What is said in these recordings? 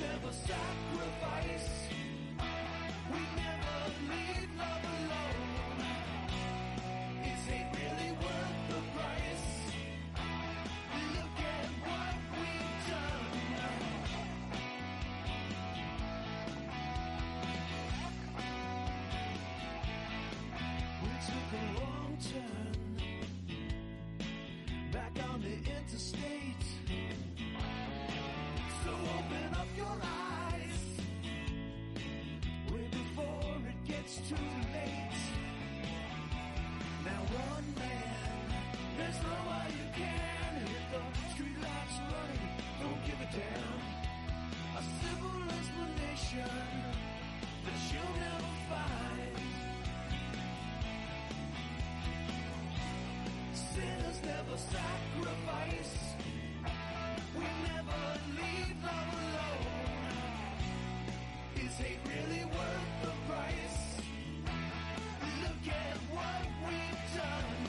never sacrifice. We never leave love alone. Is hate really worth the price? Look at what we've done. We took a wrong turn back on the interstate. So open up your eyes way before it gets too late. Now run, man, there's no way you can hit the street lights running, don't give a damn. A simple explanation that you'll never find. Sinners never sacrifice. We never leave love alone. Is hate really worth the price? Look at what we've done.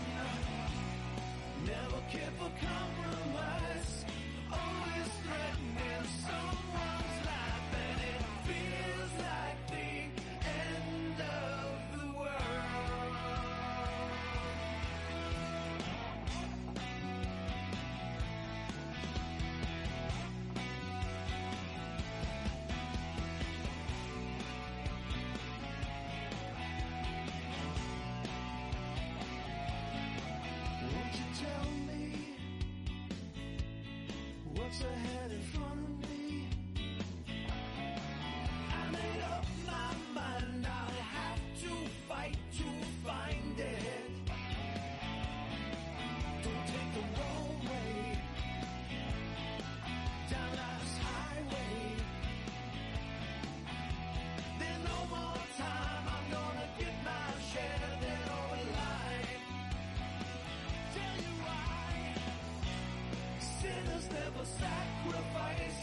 Never care for compromise. Always threatening someone's life, and it feels like the end of the world. Won't you tell me what's ahead in front of me? I made up my mind, I'll have to fight to find it. Don't take the wrong way down life's highway. There's no more time, I'm gonna get my share, then over line. Tell you why. Sinners never sacrifice.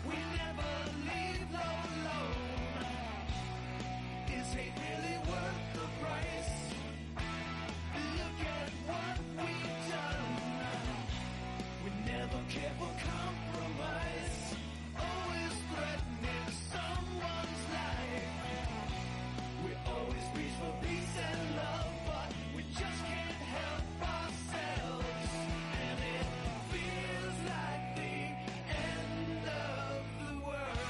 We never leave love alone. Is hate really worth the price? Look at what we've done. We never care for compromise. Always threatening someone's life. We always reach for peace and love, but we just can't help ourselves. And it feels like the end of the world.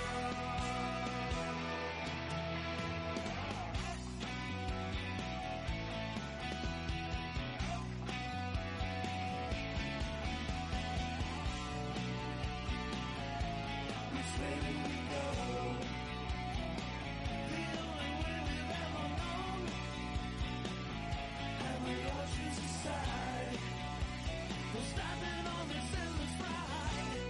Which way do we go? The only way we've ever known. And we all choose a side. We're standing on this endless ride.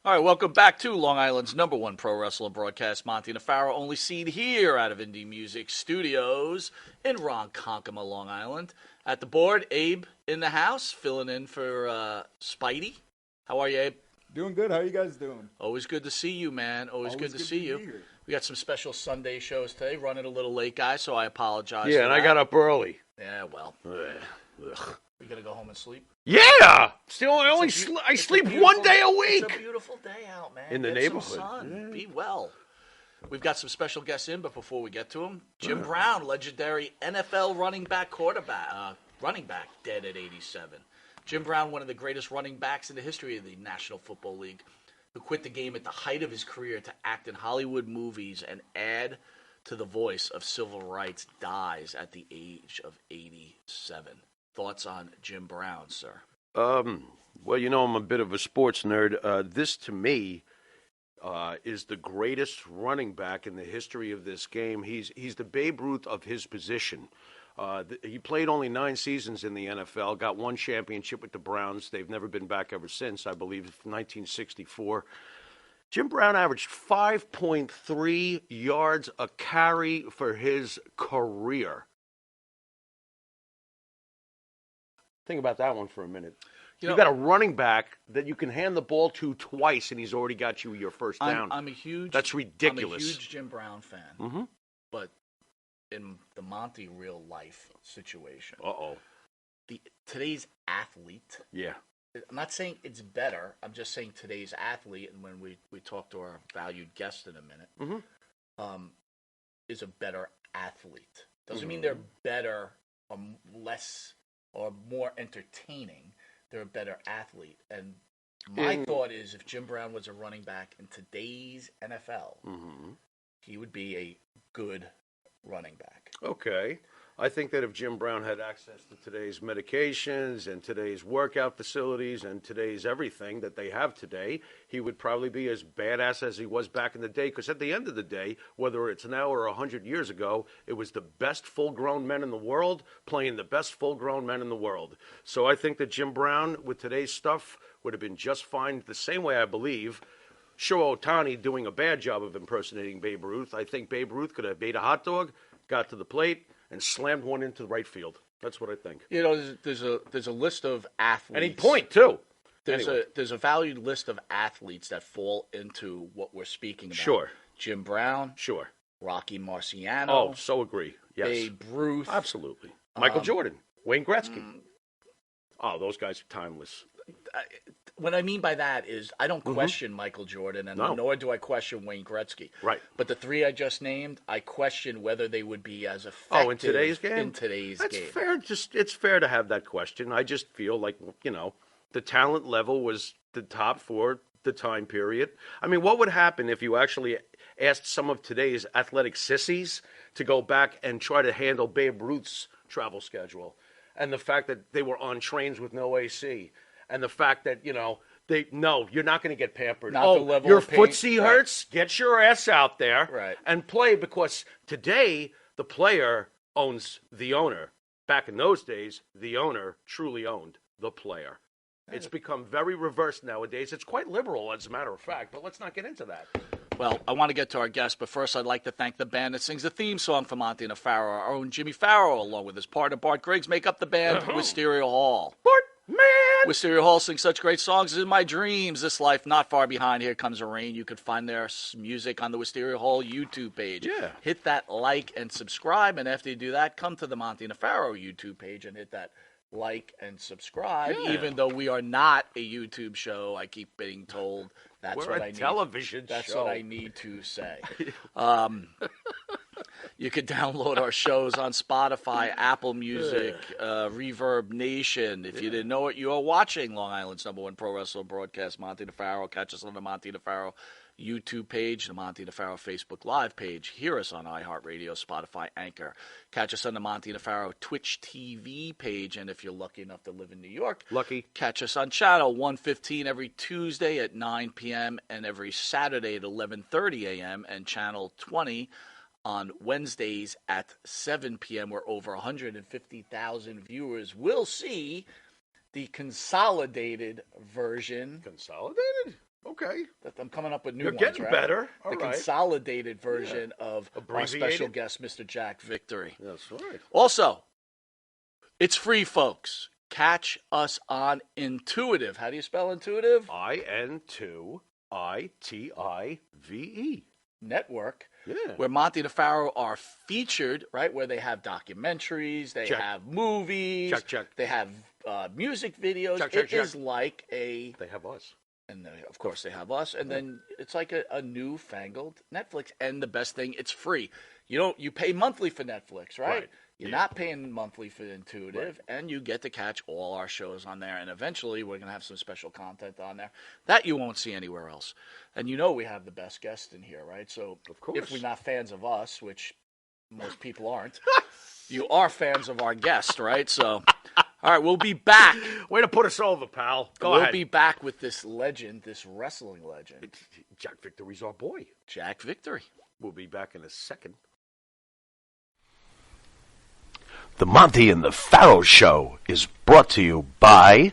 All right, welcome back to Long Island's #1 pro wrestling broadcast, Monte The Pharaoh, only seen here out of Indie Music Studios in Ronkonkoma, Long Island. At the board, Abe in the house, filling in for Spidey. How are you, Abe? Doing good. How are you guys doing? Always good to see you, man. Always good to see you. be here. We got some special Sunday shows today, running a little late, guys, so I apologize. Yeah, for and I that. got up early. Yeah, well, Ugh. we got to go home and sleep. Yeah! Still, I It's a sleep beautiful- one day a It's week. a beautiful day out, man. In the Get neighborhood. Some sun. Yeah. Be well. We've got some special guests in, but before we get to them, Jim Brown, legendary NFL running back, dead at 87. Jim Brown, one of the greatest running backs in the history of the National Football League, who quit the game at the height of his career to act in Hollywood movies and add to the voice of civil rights, dies at the age of 87. Thoughts on Jim Brown, sir? Well, you know, I'm a bit of a sports nerd. This, to me, is the greatest running back in the history of this game. He's the Babe Ruth of his position. He played only 9 seasons in the NFL, got 1 championship with the Browns. They've never been back ever since, I believe, 1964. Jim Brown averaged 5.3 yards a carry for his career. Think about that one for a minute. You got a running back that you can hand the ball to twice, and he's already got you your first down. I'm a huge. That's ridiculous. I'm a huge Jim Brown fan. Mm-hmm. But in the Monte real life situation. Uh-oh. Today's athlete. Yeah. I'm not saying it's better. I'm just saying today's athlete, and when we talk to our valued guest in a minute, is a better athlete. Doesn't mean they're better or less or more entertaining. They're a better athlete. And my thought is if Jim Brown was a running back in today's NFL, he would be a good running back. Okay. I think that if Jim Brown had access to today's medications and today's workout facilities and today's everything that they have today, he would probably be as badass as he was back in the day. Because at the end of the day, whether it's now or 100 years ago, it was the best full-grown men in the world playing the best full-grown men in the world. So I think that Jim Brown, with today's stuff, would have been just fine. The same way I believe Shohei Ohtani doing a bad job of impersonating Babe Ruth. I think Babe Ruth could have made a hot dog, got to the plate, and slammed one into the right field. That's what I think. You know, there's a list of athletes. And he'd point, too. There's a valued list of athletes that fall into what we're speaking about. Sure. Jim Brown. Sure. Rocky Marciano. Oh, so agree. Yes. Babe Ruth. Absolutely. Michael Jordan. Wayne Gretzky. Those guys are timeless. What I mean by that is I don't question Michael Jordan, and nor do I question Wayne Gretzky. Right. But the three I just named, I question whether they would be as effective in today's game? In today's game. That's fair. It's fair to have that question. I just feel like, the talent level was the top for the time period. I mean, what would happen if you actually asked some of today's athletic sissies to go back and try to handle Babe Ruth's travel schedule? And the fact that they were on trains with no AC. And the fact that, you're not going to get pampered. Not the level your of pain. footsie hurts? Right. Get your ass out there and play, because today the player owns the owner. Back in those days, the owner truly owned the player. It's become very reversed nowadays. It's quite liberal, as a matter of fact, but let's not get into that. Well, I want to get to our guest, but first I'd like to thank the band that sings the theme song for Monte The Pharaoh. Our own Jimmy Farrow, along with his partner Bart Griggs, make up the band Wisteria Hall. Bart, man! Wisteria Hall sings such great songs as In My Dreams, This Life, Not Far Behind, Here Comes the Rain. You can find their music on the Wisteria Hall YouTube page. Yeah. Hit that like and subscribe, and after you do that, come to the Monte The Pharaoh YouTube page and hit that like and subscribe. Yeah. Even though we are not a YouTube show, I keep being told that's We're what a I need. Television That's show. what I need to say. You could download our shows on Spotify, Apple Music, Reverb Nation. If you didn't know it, you are watching Long Island's #1 pro wrestling broadcast, Monte The Pharaoh. Catch us on the Monte The Pharaoh YouTube page, the Monte The Pharaoh Facebook Live page. Hear us on iHeartRadio, Spotify, Anchor. Catch us on the Monte The Pharaoh Twitch TV page. And if you're lucky enough to live in New York, catch us on Channel 115 every Tuesday at 9 p.m. and every Saturday at 11:30 a.m. and Channel 20 on Wednesdays at 7 p.m. where over 150,000 viewers will see the consolidated version. Consolidated? Okay. I'm coming up with new You're ones, getting right? better. All the right. consolidated version of our Abbreviated? special guest, Mr. Jack Victory. That's right. Also, it's free, folks. Catch us on Intuitive. How do you spell Intuitive? IN2ITIVE. Network. Yeah. Where Monte The Pharaoh are featured, right? Where they have documentaries, they Check. have movies, Check. They have music videos. Check. It is like a... They have us. And then, of course, they have us. And then it's like a newfangled Netflix. And the best thing, it's free. You pay monthly for Netflix, right? You're not paying monthly for Intuitive, and you get to catch all our shows on there. And eventually, we're going to have some special content on there that you won't see anywhere else. And we have the best guest in here, right? So of course, if we're not fans of us, which most people aren't, you are fans of our guest, right? So, all right, we'll be back. Way to put us over, pal. Go ahead. We'll be back with this legend, this wrestling legend. Jack Victory's our boy. Jack Victory. We'll be back in a second. The Monte and the Pharaoh Show is brought to you by...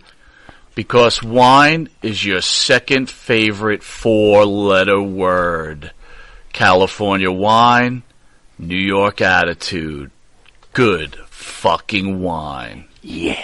Because wine is your second favorite four-letter word. California wine, New York attitude. Good fucking wine. Yeah.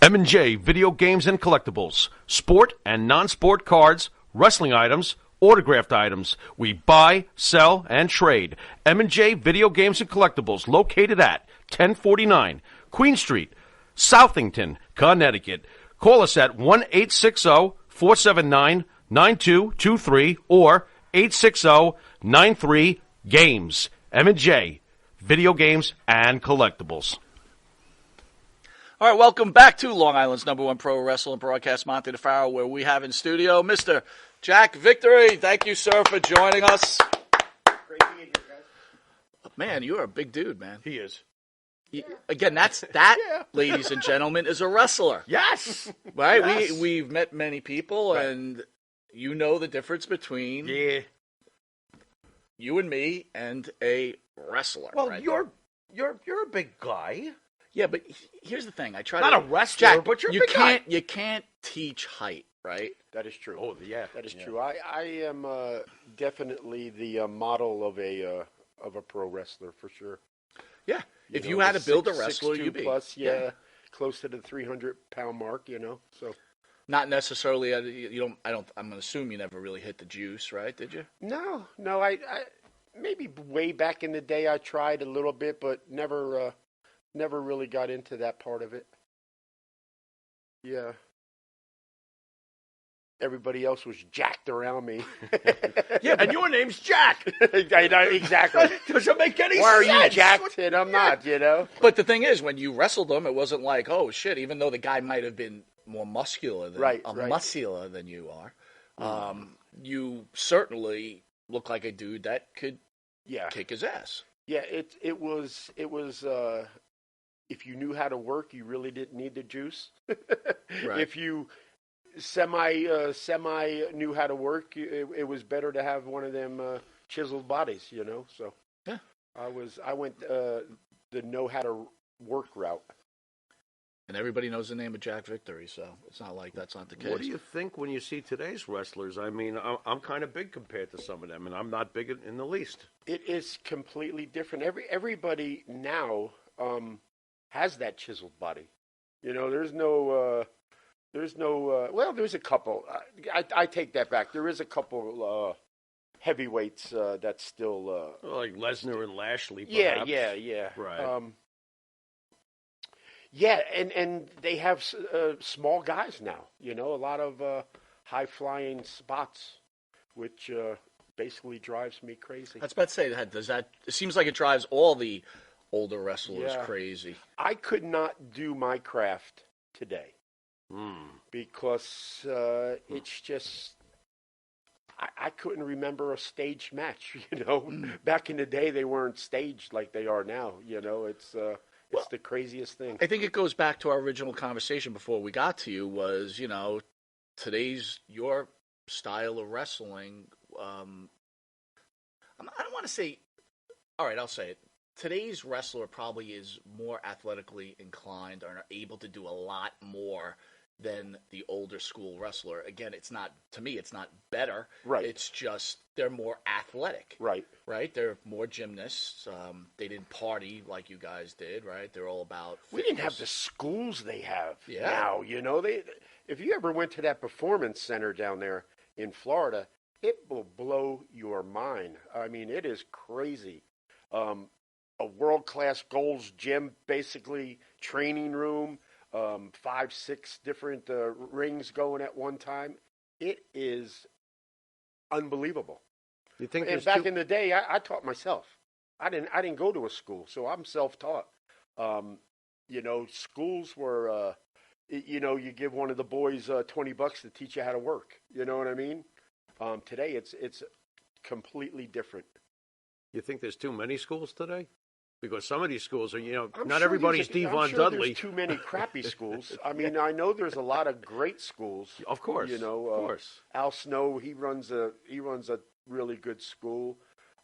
M&J Video Games and Collectibles. Sport and non-sport cards, wrestling items, autographed items. We buy, sell, and trade. M&J Video Games and Collectibles, located at 1049 Queen Street, Southington, Connecticut. Call us at 1-860-479-9223 or 860-93-GAMES. M&J Video Games and Collectibles. All right, welcome back to Long Island's #1 pro wrestling broadcast, Monte The Pharaoh, where we have in studio Mr. Jack Victory. Thank you, sir, for joining us. Great being here, guys. Man, you're a big dude, man. He is. Again, that, ladies and gentlemen, is a wrestler. Yes. Right? Yes. We've met many people, Right. and you know the difference between you and me and a wrestler. Well, right? you're a big guy. Yeah, but here's the thing. I try Not to a wrestler, Jack, but you're a you big guy. can't you can't teach height, right? That is true. Oh, yeah. That is true. I am definitely the model of a pro wrestler for sure. Yeah. If know, you had the to build a 6'2" wrestler, you'd be plus, close to the 300-pound mark. So not necessarily. You don't. I'm going to assume you never really hit the juice, right? Did you? no, I maybe way back in the day I tried a little bit, but never really got into that part of it. Yeah. Everybody else was jacked around me. Yeah, and your name's Jack. Exactly. Doesn't make any Why are sense. you jacked and I'm not, But the thing is, when you wrestled him, it wasn't like, oh shit. Even though the guy might have been more muscular than muscular than you are, you certainly look like a dude that could kick his ass. Yeah, it was if you knew how to work, you really didn't need the juice. Right. If you semi knew how to work, it was better to have one of them chiseled bodies, So yeah, I went the know how to work route. And everybody knows the name of Jack Victory, so it's not like that's not the case. What do you think when you see today's wrestlers? I mean, I'm kind of big compared to some of them, and I'm not big in the least. It is completely different. Everybody now has that chiseled body. There's no. Well, there's a couple. I take that back. There is a couple heavyweights that's still. Like Lesnar and Lashley, Yeah. Right. Yeah, and they have small guys now. A lot of high-flying spots, which basically drives me crazy. I was about to say that. It seems like it drives all the older wrestlers crazy. I could not do my craft today because it's just I couldn't remember a staged match. Back in the day they weren't staged like they are now. It's the craziest thing. I think it goes back to our original conversation before we got to you was, your style of wrestling. I don't want to say, all right, I'll say it. Today's wrestler probably is more athletically inclined or are able to do a lot more than the older school wrestler. Again, it's not better. Right. It's just they're more athletic. Right. Right? They're more gymnasts. They didn't party like you guys did, right? They're all about fitness. We didn't have the schools they have now. If you ever went to that performance center down there in Florida, it will blow your mind. I mean, it is crazy. A world-class Gold's Gym, basically training room, 5-6 different rings going at one time. It is unbelievable. You think And back in the day, I taught myself. I didn't go to a school, so I'm self-taught. Schools were, you give one of the boys $20 to teach you how to work. You know what I mean? Today, it's completely different. You think there's too many schools today? Because some of these schools are, I'm not sure everybody's Devon Dudley. There's too many crappy schools. I mean, I know there's a lot of great schools. Of course, of course. Al Snow, he runs a really good school.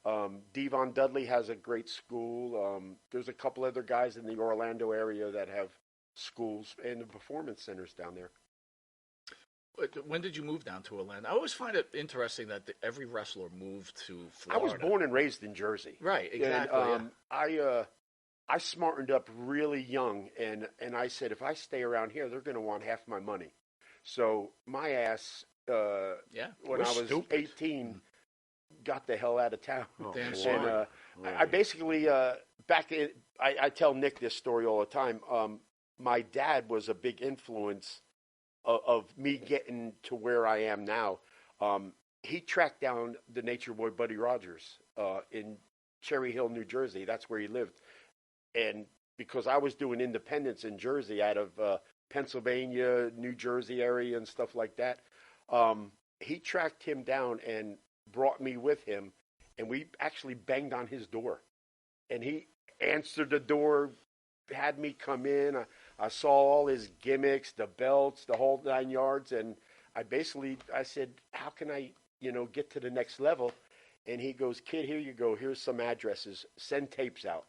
Devon Dudley has a great school. There's a couple other guys in the Orlando area that have schools and the performance centers down there. When did you move down to Orlando? I always find it interesting that every wrestler moved to Florida. I was born and raised in Jersey. Right, exactly. And, I smartened up really young, and I said, if I stay around here, they're going to want half my money. So my ass when I was 18, got the hell out of town. Damn And sorry. I basically, I tell Nick this story all the time. My dad was a big influence of me getting to where I am now. He tracked down the nature boy Buddy Rogers in Cherry Hill, New Jersey. That's where he lived. And because I was doing independence in Jersey out of Pennsylvania, New Jersey area and stuff like that, he tracked him down and brought me with him. And we actually banged on his door. And he answered the door, had me come in. I saw all his gimmicks, the belts, the whole 9 yards. And I said, how can I, get to the next level? And he goes, kid, here you go. Here's some addresses. Send tapes out.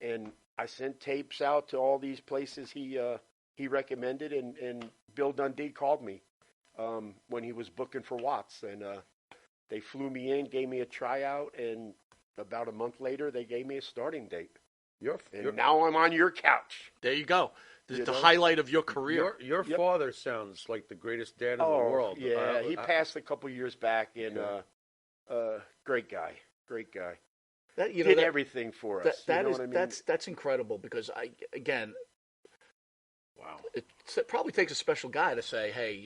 And I sent tapes out to all these places he recommended. And Bill Dundee called me when he was booking for Watts. And they flew me in, gave me a tryout. And about a month later, they gave me a starting date. Now I'm on your couch. There you go. The highlight of your career. Your father sounds like the greatest dad in the world. Yeah, he passed a couple years back, and great guy. That, Did everything for us. That's incredible because Wow. it probably takes a special guy to say, hey,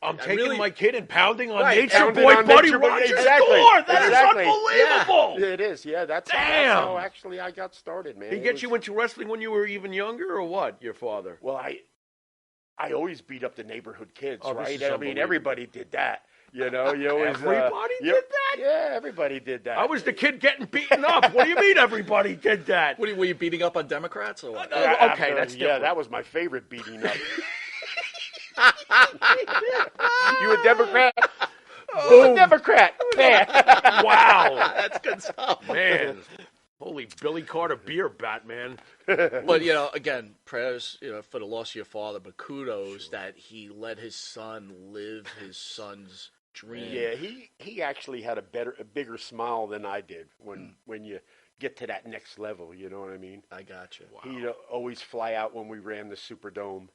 I'm taking my kid and pounding on Right, Nature pounding Boy on Buddy Nature Boy, Rogers' exactly, door. That is exactly. unbelievable. Yeah, it is. Yeah, that's how actually I got started, man. He get you into wrestling when you were even younger, or what? Your father? Well, I always beat up the neighborhood kids, Oh, this right? is I mean, unbelievable. everybody did that. You always, Everybody did that? Yeah, everybody did that. I was the kid getting beaten up. What do you mean everybody did that? were you beating up on Democrats or what? Okay, that's different. that was my favorite beating up. You a Democrat? Boom. A Democrat. Man. Wow. That's good stuff. Man. Holy Billy Carter beer, Batman. But, again, prayers, for the loss of your father, but kudos that he let his son live his son's dream. Yeah, he actually had a bigger smile than I did when you get to that next level, you know what I mean? I got you. Wow. He'd always fly out when we ran the Superdome,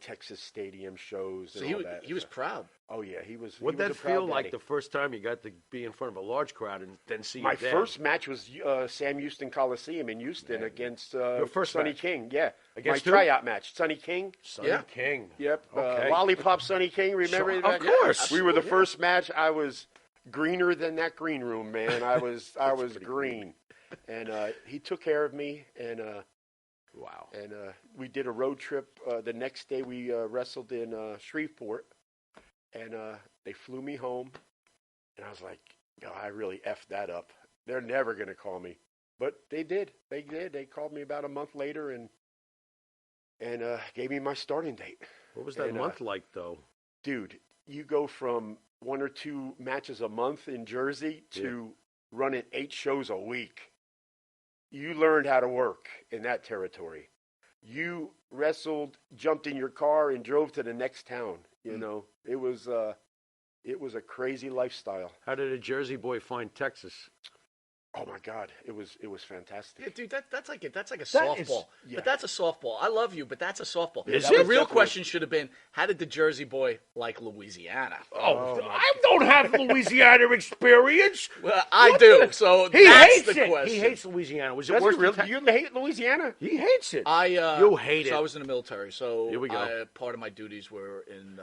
Texas Stadium shows and So all that. he was proud. Oh, yeah, he was. What'd he that was a proud feel like daddy. the first time you got to be in front of a large crowd and then see My your dad? first match was Sam Houston Coliseum in Houston against Your first Sonny match? King. Yeah, Against my who? tryout match, Sonny King. Sonny Yeah. King. Yep, Okay. Lollipop Sonny King. Remember Sure, that? of course. We were the first match. I was greener than that green room, man. I was green, and he took care of me, and Wow. and we did a road trip. The next day we wrestled in Shreveport, and they flew me home, and I was like, I really effed that up. They're never going to call me. But they did. They did. They called me about a month later and gave me my starting date. What was that month like, though? Dude, you go from 1 or 2 matches a month in Jersey to running 8 shows a week. You learned how to work in that territory. You wrestled, jumped in your car, and drove to the next town. It was a crazy lifestyle. How did a Jersey boy find Texas? Oh my God, it was fantastic. Yeah, dude, that's like a softball. Yeah. But that's a softball. I love you, but that's a softball. Is The it? real Definitely. question should have been, how did the Jersey boy like Louisiana? Oh, I don't have Louisiana experience. Well, I do. So He that's hates the it. question. He hates Louisiana. Was it Does worse he than really? You hate Louisiana? He hates it. You hate it. So I was in the military. So Here we go. Part of my duties were in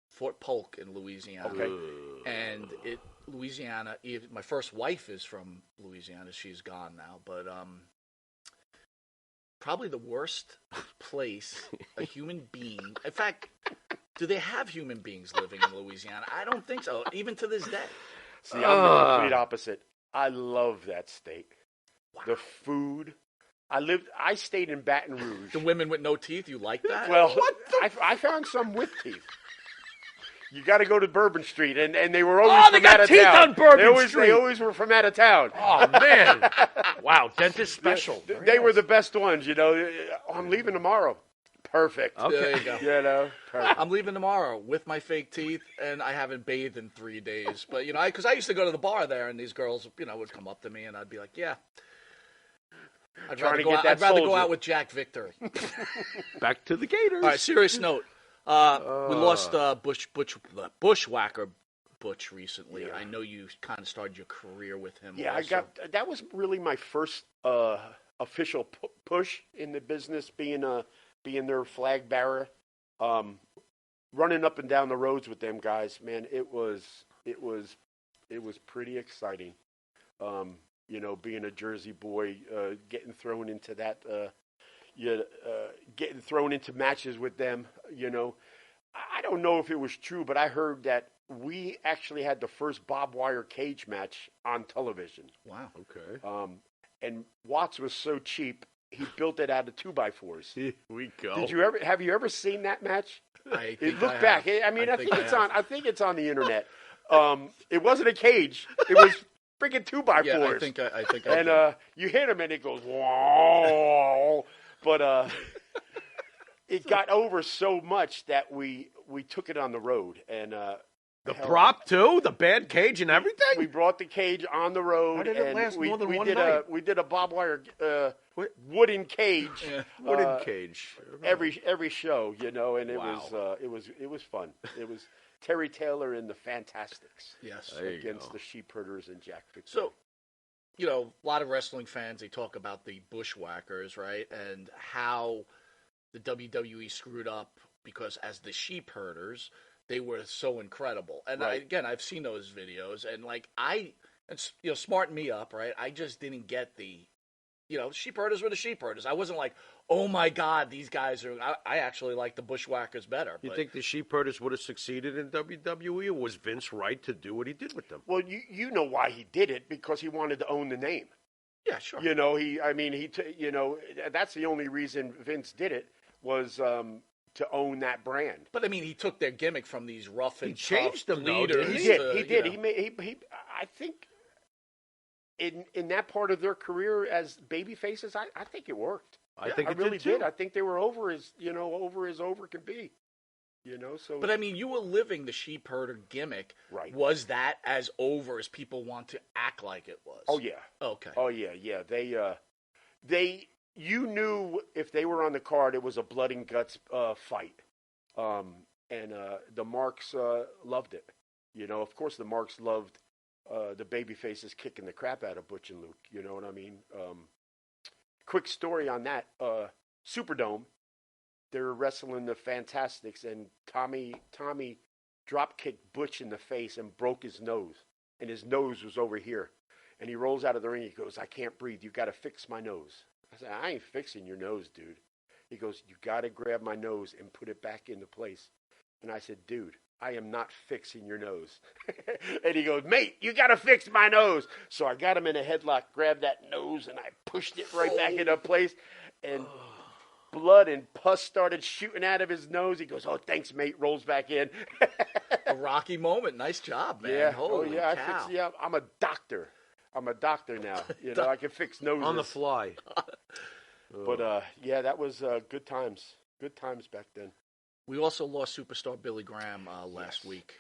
Fort Polk in Louisiana. Okay. And Louisiana, my first wife is from Louisiana. She's gone now, but probably the worst place a human being. In fact, do they have human beings living in Louisiana? I don't think so, even to this day. See, I'm the complete opposite. I love that state. Wow. The food. I stayed in Baton Rouge. The women with no teeth, you like that? Well, I found some with teeth. You got to go to Bourbon Street, and they were always they from got out of teeth town. on Bourbon They Street. always were from out of town. Oh, man. Wow, dentist special. They were the best ones, I'm leaving tomorrow. Perfect. There you go. Perfect. I'm leaving tomorrow with my fake teeth, and I haven't bathed in 3 days. But, because I used to go to the bar there, and these girls, would come up to me, and I'd be like, yeah. I'd rather go out with Jack Victor. Back to the Gators. All right, serious note. We lost Bushwhacker Butch recently. Yeah. I know you kind of started your career with him. Yeah, also. that was really my first official push in the business, being their flag bearer, running up and down the roads with them guys. Man, it was pretty exciting. Being a Jersey boy, getting thrown into that, getting thrown into matches with them. I don't know if it was true, but I heard that we actually had the first barbed wire cage match on television. Wow. Okay. And Watts was so cheap, he built it out of 2x4s. Here we go. Have you ever seen that match? I think Look I back. have. I mean, I think it's have. on. I think it's on the internet. It wasn't a cage. It was freaking 2x4s. Yeah, I think I And did. you hit him, and it goes whoa. But it got over so much that we took it on the road, and The prop too, the bad cage and everything. we brought the cage on the road. Why did it and last we, more than we one did night? we did a barbed wire wooden cage. Yeah. Wooden cage. Every show, and it Wow. was fun. It was Terry Taylor and the Fantastics Yes. There you against go. the Sheepherders and Jack Victor. So, a lot of wrestling fans, they talk about the Bushwhackers, right? And how the WWE screwed up because as the Sheepherders, they were so incredible. And Right. I've seen those videos, and smarten me up, right? I just didn't get the, Sheepherders were the Sheepherders. I wasn't like, oh my God, these guys are. I actually like the Bushwhackers better. You but think the Sheepherders would have succeeded in WWE, or was Vince right to do what he did with them? well, you know why he did it, because he wanted to own the name. Yeah, sure. That's the only reason Vince did it, was to own that brand. But I mean, he took their gimmick from these rough and changed tough them, though, leaders. didn't He did. to, He did. you know. He I think in that part of their career as baby faces, I think it worked. I think I it really did, too. did. I think they were over as over can be. So. But I mean, you were living the sheepherder gimmick. Right. Was that as over as people want to act like it was? Oh yeah. Okay. Oh yeah. They. You knew if they were on the card, it was a blood and guts fight, and the Marks loved it. Of course, the Marks loved the baby faces kicking the crap out of Butch and Luke. You know what I mean? Quick story on that. Superdome, they were wrestling the Fantastics, and Tommy drop kicked Butch in the face and broke his nose, and his nose was over here. And he rolls out of the ring. He goes, "I can't breathe. You got to fix my nose." I said, "I ain't fixing your nose, dude." He goes, "You got to grab my nose and put it back into place." And I said, "Dude, I am not fixing your nose." And he goes, "Mate, you got to fix my nose." So I got him in a headlock, grabbed that nose, and I pushed it right back into place. And blood and pus started shooting out of his nose. He goes, "Oh, thanks, mate." Rolls back in. A Rocky moment. Nice job, man. Yeah. Holy I cow. fix. I'm a doctor. I'm a doctor now. I can fix noses. On the fly. But that was good times. Good times back then. We also lost superstar Billy Graham last week.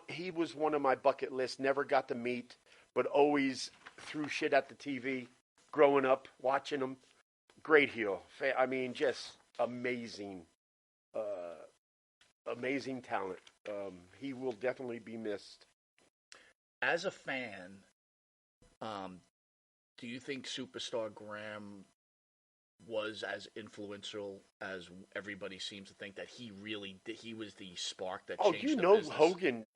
He was one of my bucket lists. Never got to meet, but always threw shit at the TV. Growing up, watching him, great heel. I mean, just amazing, amazing talent. He will definitely be missed. As a fan, do you think Superstar Graham was as influential as everybody seems to think, that he really did? He was the spark that changed the business? Hogan.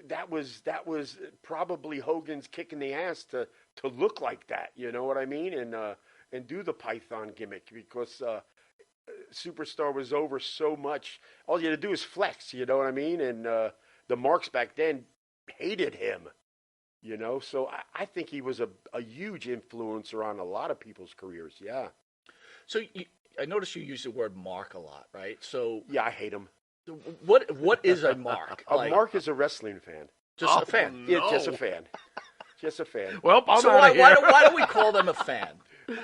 That was probably Hogan's kick in the ass to look like that. You know what I mean? And do the Python gimmick, because Superstar was over so much. All you had to do is flex. You know what I mean? And the Marks back then hated him. So I think he was a huge influencer on a lot of people's careers. Yeah. So I noticed you use the word mark a lot, right? So Yeah, I hate him. what is a mark? A mark is a wrestling fan. Just a fan. Yeah, just a fan. Just a fan. Well, I'm So out of here. why don't we call them a fan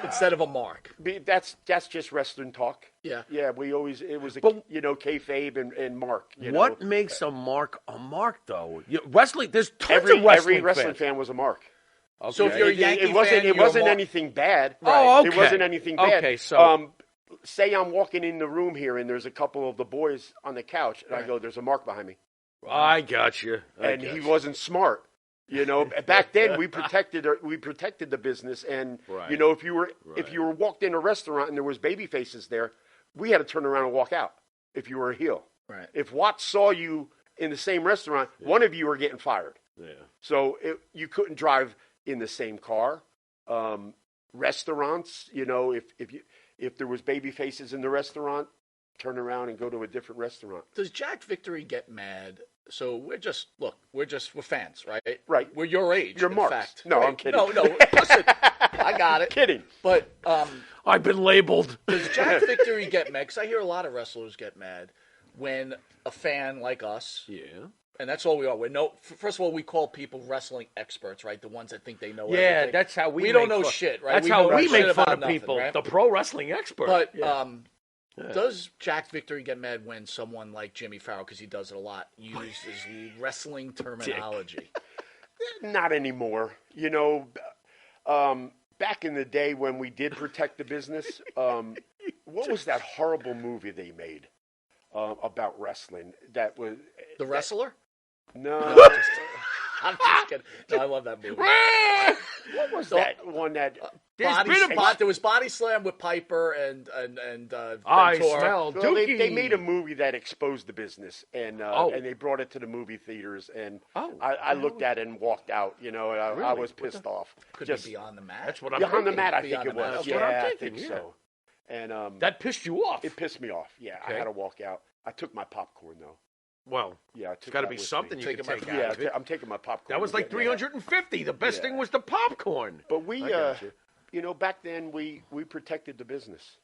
instead of a mark? That's just wrestling talk. Yeah. Yeah, it was But- kayfabe and Mark. What makes a mark, though? Wrestling, there's tons Every of wrestling wrestling fans. fan was a Mark. So if you're a Yankee it wasn't fan, it you're a wasn't Mark. anything bad. Oh, It okay. wasn't anything bad. Okay, so- say I'm walking in the room here and there's a couple of the boys on the couch, and I go, "There's a mark behind me," I got you. and he wasn't smart. Back then we protected the business, and Right. if you were walked in a restaurant and there was baby faces there, we had to turn around and walk out if you were a heel. Right. If Watts saw you in the same restaurant, one of you were getting fired. Yeah. So you couldn't drive in the same car. Restaurants, if there was baby faces in the restaurant, turn around and go to a different restaurant. Does Jack Victory get mad? So we're fans, right? Right. We're your age. You're in marks. fact. No, Right. I'm kidding. No. Listen, I got it. Kidding. But I've been labeled. does Jack Victory get mad? Because I hear a lot of wrestlers get mad when a fan like us. Yeah. And that's all we are. First of all, we call people wrestling experts, right? The ones that think they know Yeah, everything. that's how we don't make know fun. shit, right? That's We how know we shit make fun about of nothing, people. right? The pro wrestling expert. But does Jack Victory get mad when someone like Jimmy Farrow, because he does it a lot, uses wrestling terminology? Not anymore. Back in the day when we did protect the business, what was that horrible movie they made about wrestling? That was The Wrestler? no. I'm just kidding. No, I love that movie. What was that one that? There was Body Slam with Piper and I Ventura. smell Well, they dookie. made a movie that exposed the business, and they brought it to the movie theaters, and I looked at it and walked out. I was pissed off. Could be Beyond the Mat. That's what I'm Behind the thinking. mat, I think Beyond it the Mat. was. That's Yeah, what I'm I thinking, think yeah. so. And That pissed you off. it pissed me off. Yeah, I Okay. had to walk out. I took my popcorn though. Well, Yeah, I it's took got to that be with something me. you can take Yeah, out of it. I'm taking my popcorn. That was and like getting that. 350. The best Yeah. thing was the popcorn. But we, I got back then we protected the business.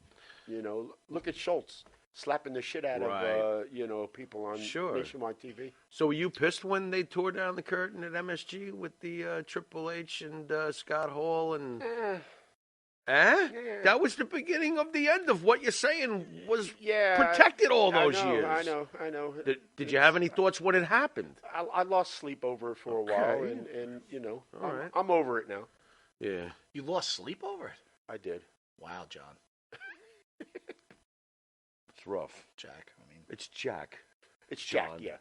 Look at Schultz slapping the shit out Right. of people on Sure. nationwide TV. So were you pissed when they tore down the curtain at MSG with the Triple H and Scott Hall and? Yeah. That was the beginning of the end of what you're saying was Yeah, protected all I those know, years. I know. Did you have any thoughts when it happened? I lost sleep over it for a while, Okay. and All right. I'm over it now. Yeah. You lost sleep over it? I did. Wow, John. It's rough. Jack, I mean. It's Jack. It's Jack. John. Yeah,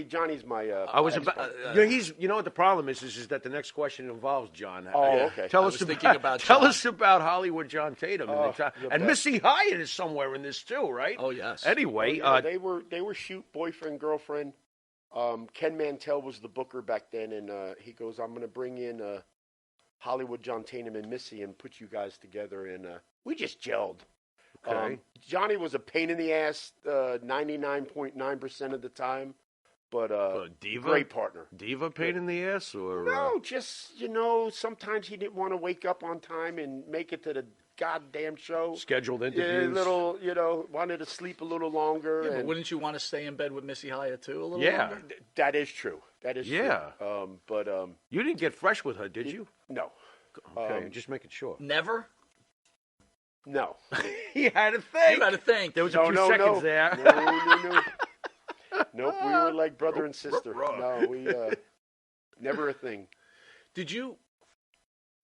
Johnny's my. I was about. You know what the problem is that the next question involves John. Oh, okay. Tell I us was about, thinking about tell John. us about Hollywood John Tatum and the best. Missy Hyatt is somewhere in this too, right? Oh, yes. Anyway, they were shoot boyfriend girlfriend. Ken Mantell was the booker back then, and he goes, "I'm going to bring in Hollywood John Tatum and Missy and put you guys together," and we just gelled. Okay. Johnny was a pain in the ass 99.9% of the time, but diva, great partner. Diva pain in the ass, or No, just sometimes he didn't want to wake up on time and make it to the goddamn show. scheduled Yeah, interviews. wanted to sleep a little longer. Yeah, but and wouldn't you want to stay in bed with Missy Hyatt too a little Yeah. longer? that is true. That is Yeah. true. But You didn't get fresh with her, did you? no, Okay, just making sure. Never? no. He had a thing. You got to think. There was No, a few no, seconds no. there. No. Nope, we were like brother and sister. No, we never a thing. Did you?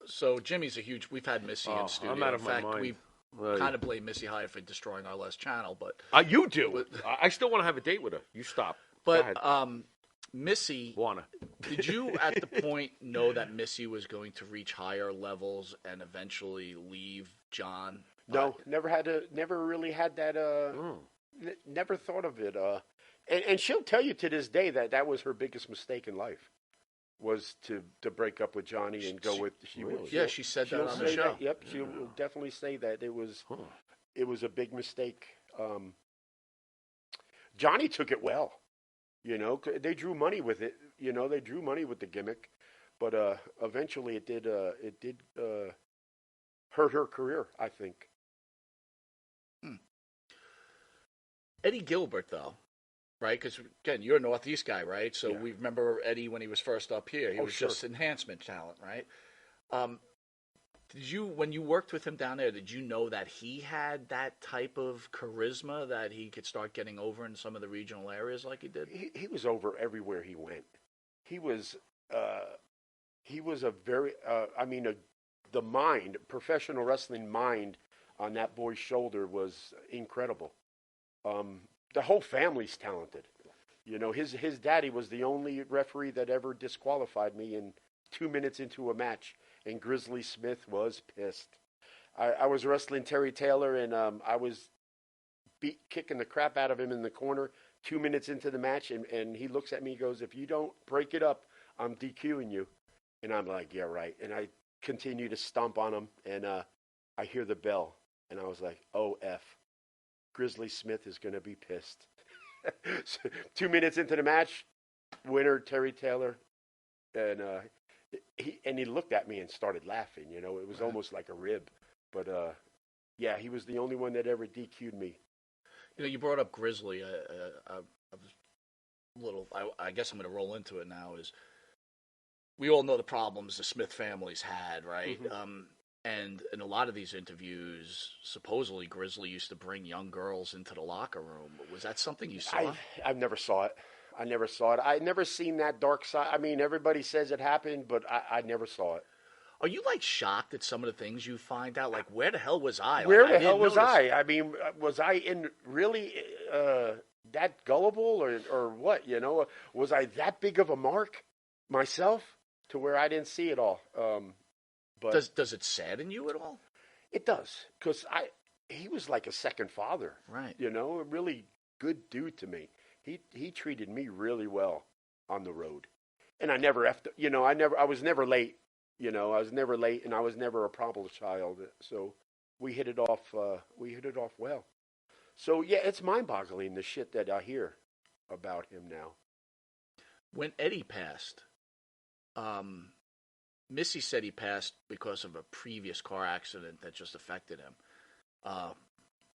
So Jimmy's a huge. We've had Missy in studio. I'm out of in my fact, mind. we Right. kind of blame Missy Hyatt for destroying our last channel, but You do. I still want to have a date with her. You stop. Go ahead. Missy, Wanna. did you at the point know that Missy was going to reach higher levels and eventually leave John? No, never really had that. Never thought of it. And she'll tell you to this day that was her biggest mistake in life, was to break up with Johnny and go with. Yeah, she said that on the say show. Yep, she'll definitely say that it was a big mistake. Johnny took it well. They drew money with it. They drew money with the gimmick, but eventually it did hurt her career, I think. Eddie Gilbert, though, right? Because, again, you're a Northeast guy, right? So Yeah. we remember Eddie when he was first up here. He was sure. just enhancement talent, right? When you worked with him down there, did you know that he had that type of charisma that he could start getting over in some of the regional areas like he did? He was over everywhere he went. He was a very, the mind, professional wrestling mind on that boy's shoulder was incredible. The whole family's talented. You know, his daddy was the only referee that ever disqualified me in 2 minutes into a match, and Grizzly Smith was pissed. I was wrestling Terry Taylor, and I was kicking the crap out of him in the corner 2 minutes into the match, and he looks at me and goes, "If you don't break it up, I'm DQing you." And I'm like, "Yeah, right." And I continue to stomp on him, and I hear the bell, and I was like, "Oh, F. Grizzly Smith is going to be pissed." So 2 minutes into the match, winner Terry Taylor, and he looked at me and started laughing. You know, it was almost like a rib, but yeah, he was the only one that ever DQ'd me. You know, you brought up Grizzly. I guess I'm going to roll into it now. Is we all know the problems the Smith family's had, right? Mm-hmm. And in a lot of these interviews, supposedly Grizzly used to bring young girls into the locker room. Was that something you saw? I never saw it. I never saw it. I never seen that dark side. I mean, everybody says it happened, but I never saw it. Are you like shocked at some of the things you find out? Like, where the hell was I? Where like, the hell was notice. I? I mean, was I in really that gullible or what? You know, was I that big of a mark myself to where I didn't see it all? But Does it sadden you at all? it does, because he was like a second father, Right. you know, a really good dude to me. He treated me really well on the road, and I was never late. You know, I was never late, and I was never a problem child. So we hit it off. We hit it off well. So yeah, it's mind-boggling the shit that I hear about him now. When Eddie passed, Missy said he passed because of a previous car accident that just affected him.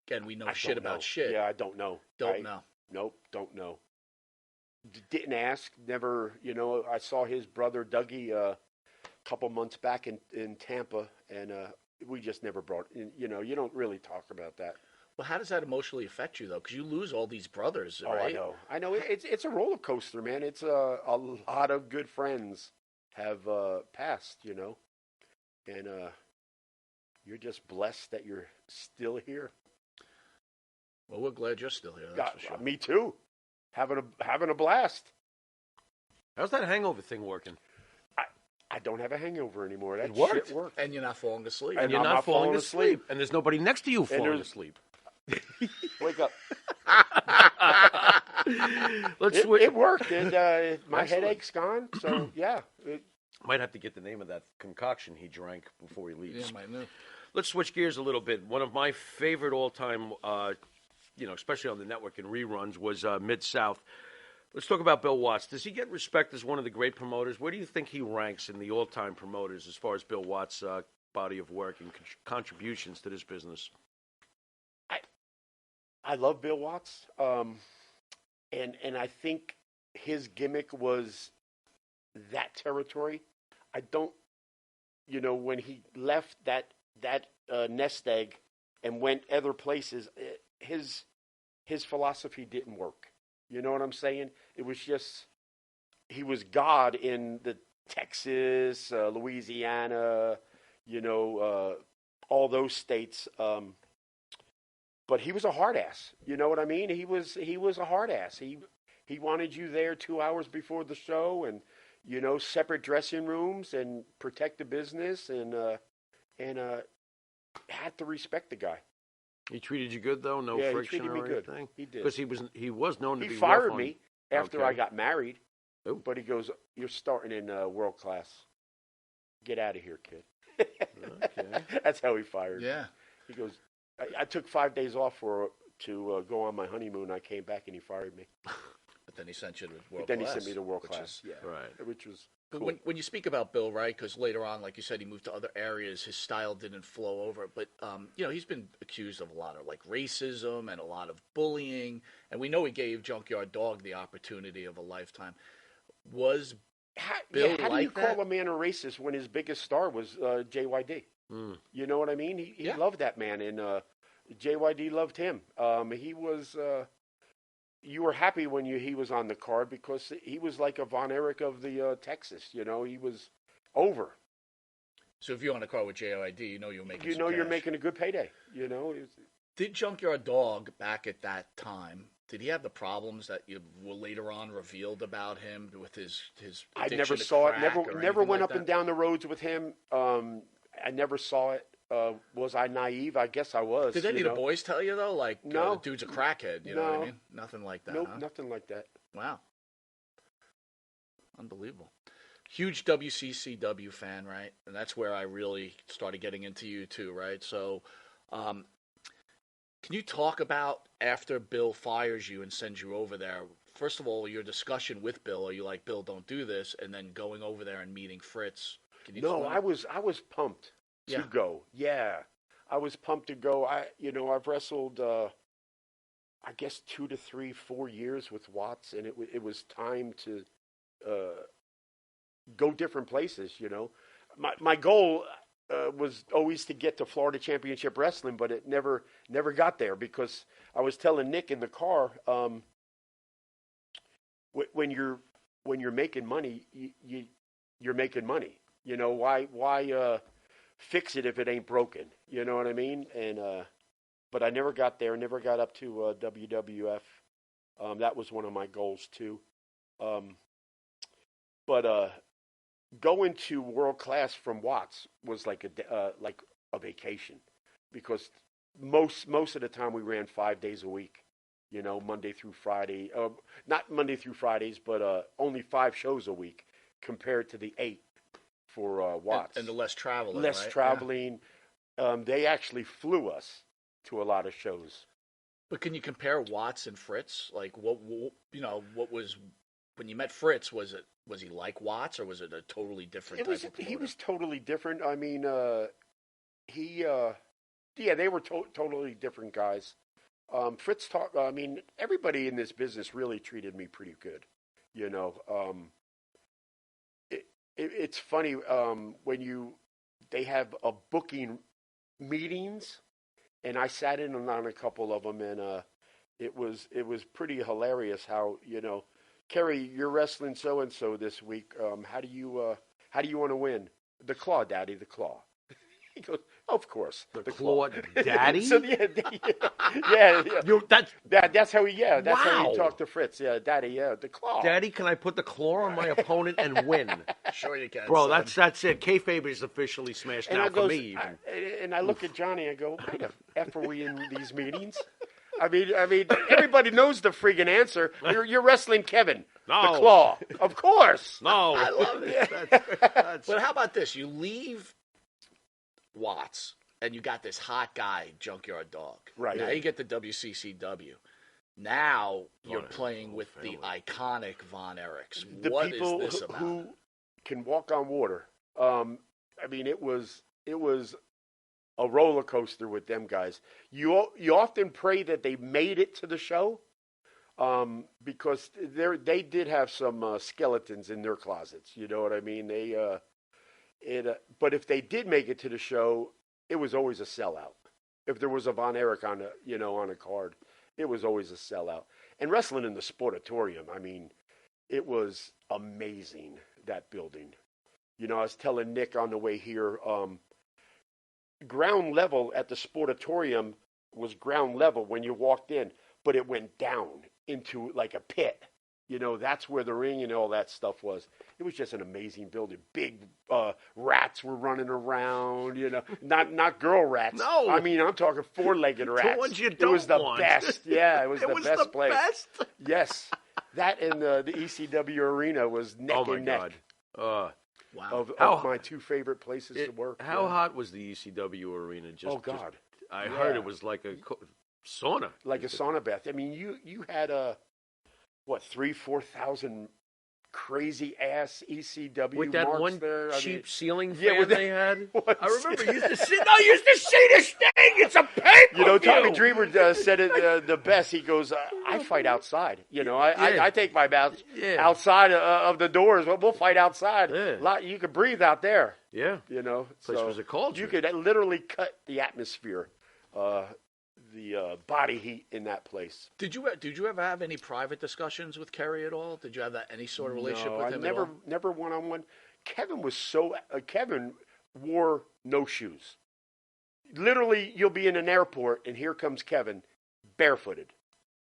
Again, we know shit about shit. Yeah, I don't know. Don't know. Nope, don't know. Didn't ask. Never. You know, I saw his brother Dougie a couple months back in Tampa, and we just never brought. You know, you don't really talk about that. Well, how does that emotionally affect you, though? Because you lose all these brothers, right? Oh, I know. It's a roller coaster, man. It's a lot of good friends have passed, you know, and you're just blessed that you're still here. Well, we're glad you're still here. That's for sure. Me too. Having a blast. How's that hangover thing working? I don't have a hangover anymore. That It worked. shit worked. And you're not falling asleep. And you're I'm not falling asleep. And there's nobody next to you falling asleep. Wake up. Let's It worked, and my Excellent. headache's gone. So yeah. Might have to get the name of that concoction he drank before he leaves. Yeah, might know. Let's switch gears a little bit. One of my favorite all-time, especially on the network and reruns, was Mid-South. Let's talk about Bill Watts. Does he get respect as one of the great promoters? Where do you think he ranks in the all-time promoters as far as Bill Watts' body of work and contributions to this business? I love Bill Watts, and I think his gimmick was that territory. I don't, when he left that nest egg and went other places, his philosophy didn't work. You know what I'm saying? It was just, he was God in the Texas, Louisiana, all those states. But he was a hard ass. You know what I mean? He was a hard ass. He wanted you there 2 hours before the show, and separate dressing rooms, and protect the business, and had to respect the guy. He treated you good though, no Yeah, friction he treated or me good. anything. He did. Because he was known to He be. fired rough on- me after Okay. I got married. Oh. But he goes, "You're starting in world class. Get out of here, kid." Okay. That's how he fired me. Yeah. He goes, I took 5 days off to go on my honeymoon. I came back and he fired me. But then he sent you to world Then class. he sent me to world which class. is- Yeah, Right. which was But cool. when you speak about Bill, right, because later on, like you said, he moved to other areas. His style didn't flow over. But, he's been accused of a lot of, racism and a lot of bullying. And we know he gave Junkyard Dog the opportunity of a lifetime. Was Bill how do like you that? call a man a racist when his biggest star was JYD? Mm. You know what I mean? He Yeah. loved that man, and JYD loved him. He was. You were happy when he was on the card because he was like a Von Erich of the Texas. He was over. So if you own a car with JOID, you know you're making. You some know you're cash. making a good payday. You know. Did Junkyard Dog back at that time? Did he have the problems that you were later on revealed about him with his I addiction never to saw it. crack or Never anything went like up and that? down the roads with him. I never saw it. Was I naive? I guess I was. Did any of the boys tell you though? Like, No. the dude's a crackhead. You know what I No. mean? Nothing like that. Nope, huh? nothing like that. Wow. Unbelievable. Huge WCCW fan, right? And that's where I really started getting into you too, right? So, can you talk about after Bill fires you and sends you over there? First of all, your discussion with Bill. Are you like, Bill, don't do this? And then going over there and meeting Fritz. Can you No, explain? I was pumped to Yeah. go. Yeah, I was pumped to go. I've wrestled, I guess 2 to 3, 4 years with Watts, and it was time to go different places. You know, my goal was always to get to Florida Championship Wrestling, but it never got there because I was telling Nick in the car, when you're making money, you're making money. You know, why fix it if it ain't broken? You know what I mean? And but I never got there. Never got up to WWF. That was one of my goals too. But going to World Class from Watts was like a vacation, because most of the time we ran 5 days a week. You know, Monday through Friday. Not Monday through Fridays, but only 5 shows a week compared to the 8 for Watts. And the less traveling, Less right? traveling. They actually flew us to a lot of shows. But can you compare Watts and Fritz? Like, what was when you met Fritz? Was he like Watts, or was it a totally different type of promoter? He was totally different. I mean, they were totally different guys. Fritz I mean, everybody in this business really treated me pretty good. You know, it's funny when they have a booking meetings, and I sat in on a couple of them, and it was pretty hilarious how, you know, Kerry, you're wrestling so and so this week. How do you want to win? The Claw, Daddy, the Claw. He goes, of course, The Claw Daddy? So yeah. That's how that's how Wow. he talked to Fritz. Yeah, Daddy, yeah, the Claw. Daddy, can I put the claw on my opponent and win? Sure you can, Bro, son. that's it. Kayfabe is officially smashed And out for me. Even. I look at Johnny. I go, why the f are we in these meetings? I mean, everybody knows the friggin' answer. You're wrestling Kevin, No. the Claw, of course. No, I love it. That's But how about this? You leave Watts, and you got this hot guy, Junkyard Dog. Right. Now you get the WCCW. Now you're Von playing Erich, with whole the family. iconic Von Erichs. The What is people this about? who can walk on water. I mean, it was a roller coaster with them guys. You often pray that they made it to the show, because they did have some skeletons in their closets. You know what I mean? But if they did make it to the show, it was always a sellout. If there was a Von Erich on a card, it was always a sellout. And wrestling in the Sportatorium, I mean, it was amazing, that building. You know, I was telling Nick on the way here, ground level at the Sportatorium was ground level when you walked in, but it went down into like a pit. You know, that's where the ring and all that stuff was. It was just an amazing building. Big rats were running around, you know, not girl rats. No. I mean, I'm talking 4-legged rats. ones you It was the don't want. best. Yeah, it was It the was best the place. best? Yes. That and the ECW arena was neck Oh my and neck. God. Wow. Of How- my 2 favorite places to work. How yeah. hot was the ECW arena? Oh, God. I Yeah. heard it was like a sauna. Like a sauna bath. I mean, you had 3,000-4,000 crazy ass ECW With that marks one there. I cheap mean, ceiling yeah, fan with they had. What? I remember you used to see. No, you used to see this thing. It's a pay-per-view. You know, Tommy Dreamer said it the best. He goes, "I fight outside. You know, I take my mouth outside of the doors. We'll fight outside. Yeah. You could breathe out there. Yeah. You know, Place was a culture. You could literally cut the atmosphere, the body heat in that place. Did you ever have any private discussions with Kerry at all? Did you have any sort of relationship No, with I him never, at all? never one-on-one. Kevin was wore no shoes. Literally, you'll be in an airport, and here comes Kevin, barefooted.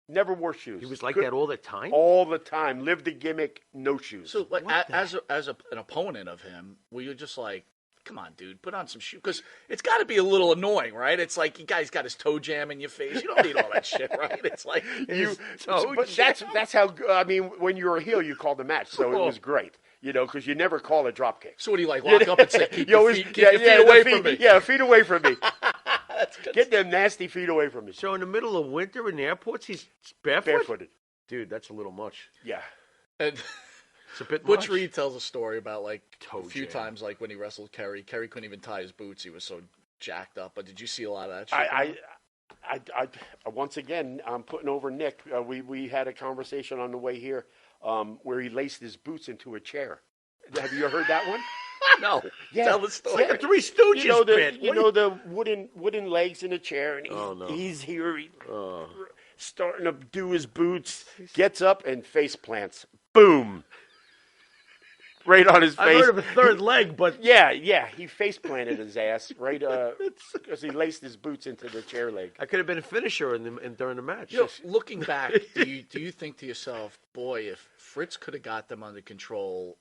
Never wore shoes. He was like that all the time? All the time. Lived the gimmick, no shoes. So, like, as an opponent of him, were you just like, come on, dude, put on some shoes? Because it's got to be a little annoying, right? It's like, you guys got his toe jam in your face. You don't need all that shit, right? It's like, but that's how, I mean, when you were a heel, you called the match, so it was great. You know, because you never call a drop kick. So what do you like, walk up and say, keep your feet away from me? Yeah, feet away from me. Get them nasty feet away from me. So in the middle of winter in the airports, he's barefoot? Barefooted. Dude, that's a little much. Yeah. And It's a bit Butch much. Reed tells a story about, like, Toe a few jam. times, like, when he wrestled Kerry. Kerry couldn't even tie his boots. He was so jacked up. But did you see a lot of that shit? I once again, I'm putting over Nick. We had a conversation on the way here where he laced his boots into a chair. Have you heard that one? No. Yeah. Tell the story. Like a Three Stooges You know the bit. the wooden legs in a chair, and he's here starting to do his boots. Gets up and face plants. Boom. Right on his face. I've heard of a third leg, but Yeah, he face planted his ass right because he laced his boots into the chair leg. I could have been a finisher during the match. You know, looking back, do you think to yourself, boy, if Fritz could have got them under control,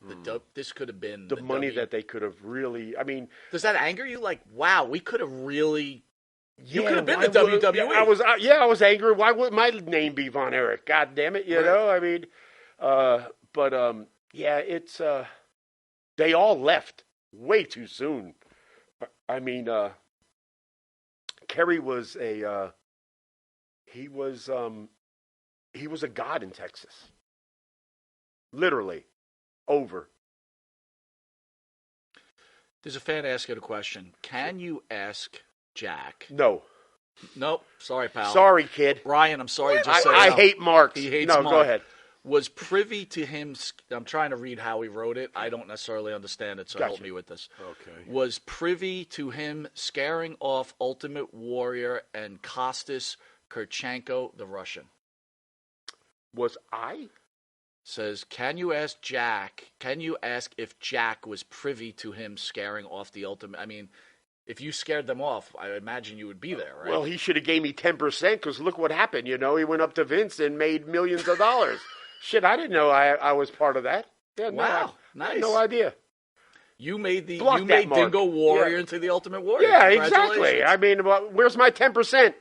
this could have been The money that they could have really. I mean, Does that anger you? Like, wow, we could have really. You yeah, could have been why the would- WWE. I was angry. Why would my name be Von Erich? God damn it, you know. I mean, yeah, it's they all left way too soon. I mean, Kerry was he was a god in Texas. Literally, over. There's a fan asking a question. Can you ask Jack? No, Nope. Sorry, pal. sorry, kid. Ryan, I'm sorry. Just say I no. hate Marks. He hates no, Mark. go ahead. Was privy to him. I'm trying to read how he wrote it. I don't necessarily understand it, so help Gotcha. me with this. Okay. Was privy to him scaring off Ultimate Warrior and Kostas Kurchenko, the Russian. Was I? Says, can you ask Jack? Can you ask if Jack was privy to him scaring off the Ultimate? I mean, if you scared them off, I imagine you would be there, right? Well, he should have gave me 10% because look what happened. You know, he went up to Vince and made millions of dollars. Shit, I didn't know I was part of that. Yeah, no, Wow, I had nice. no idea. You made Block that, Mark. Dingo Warrior Yeah. into the Ultimate Warrior. Yeah, exactly. Congratulations. I mean, where's my 10%?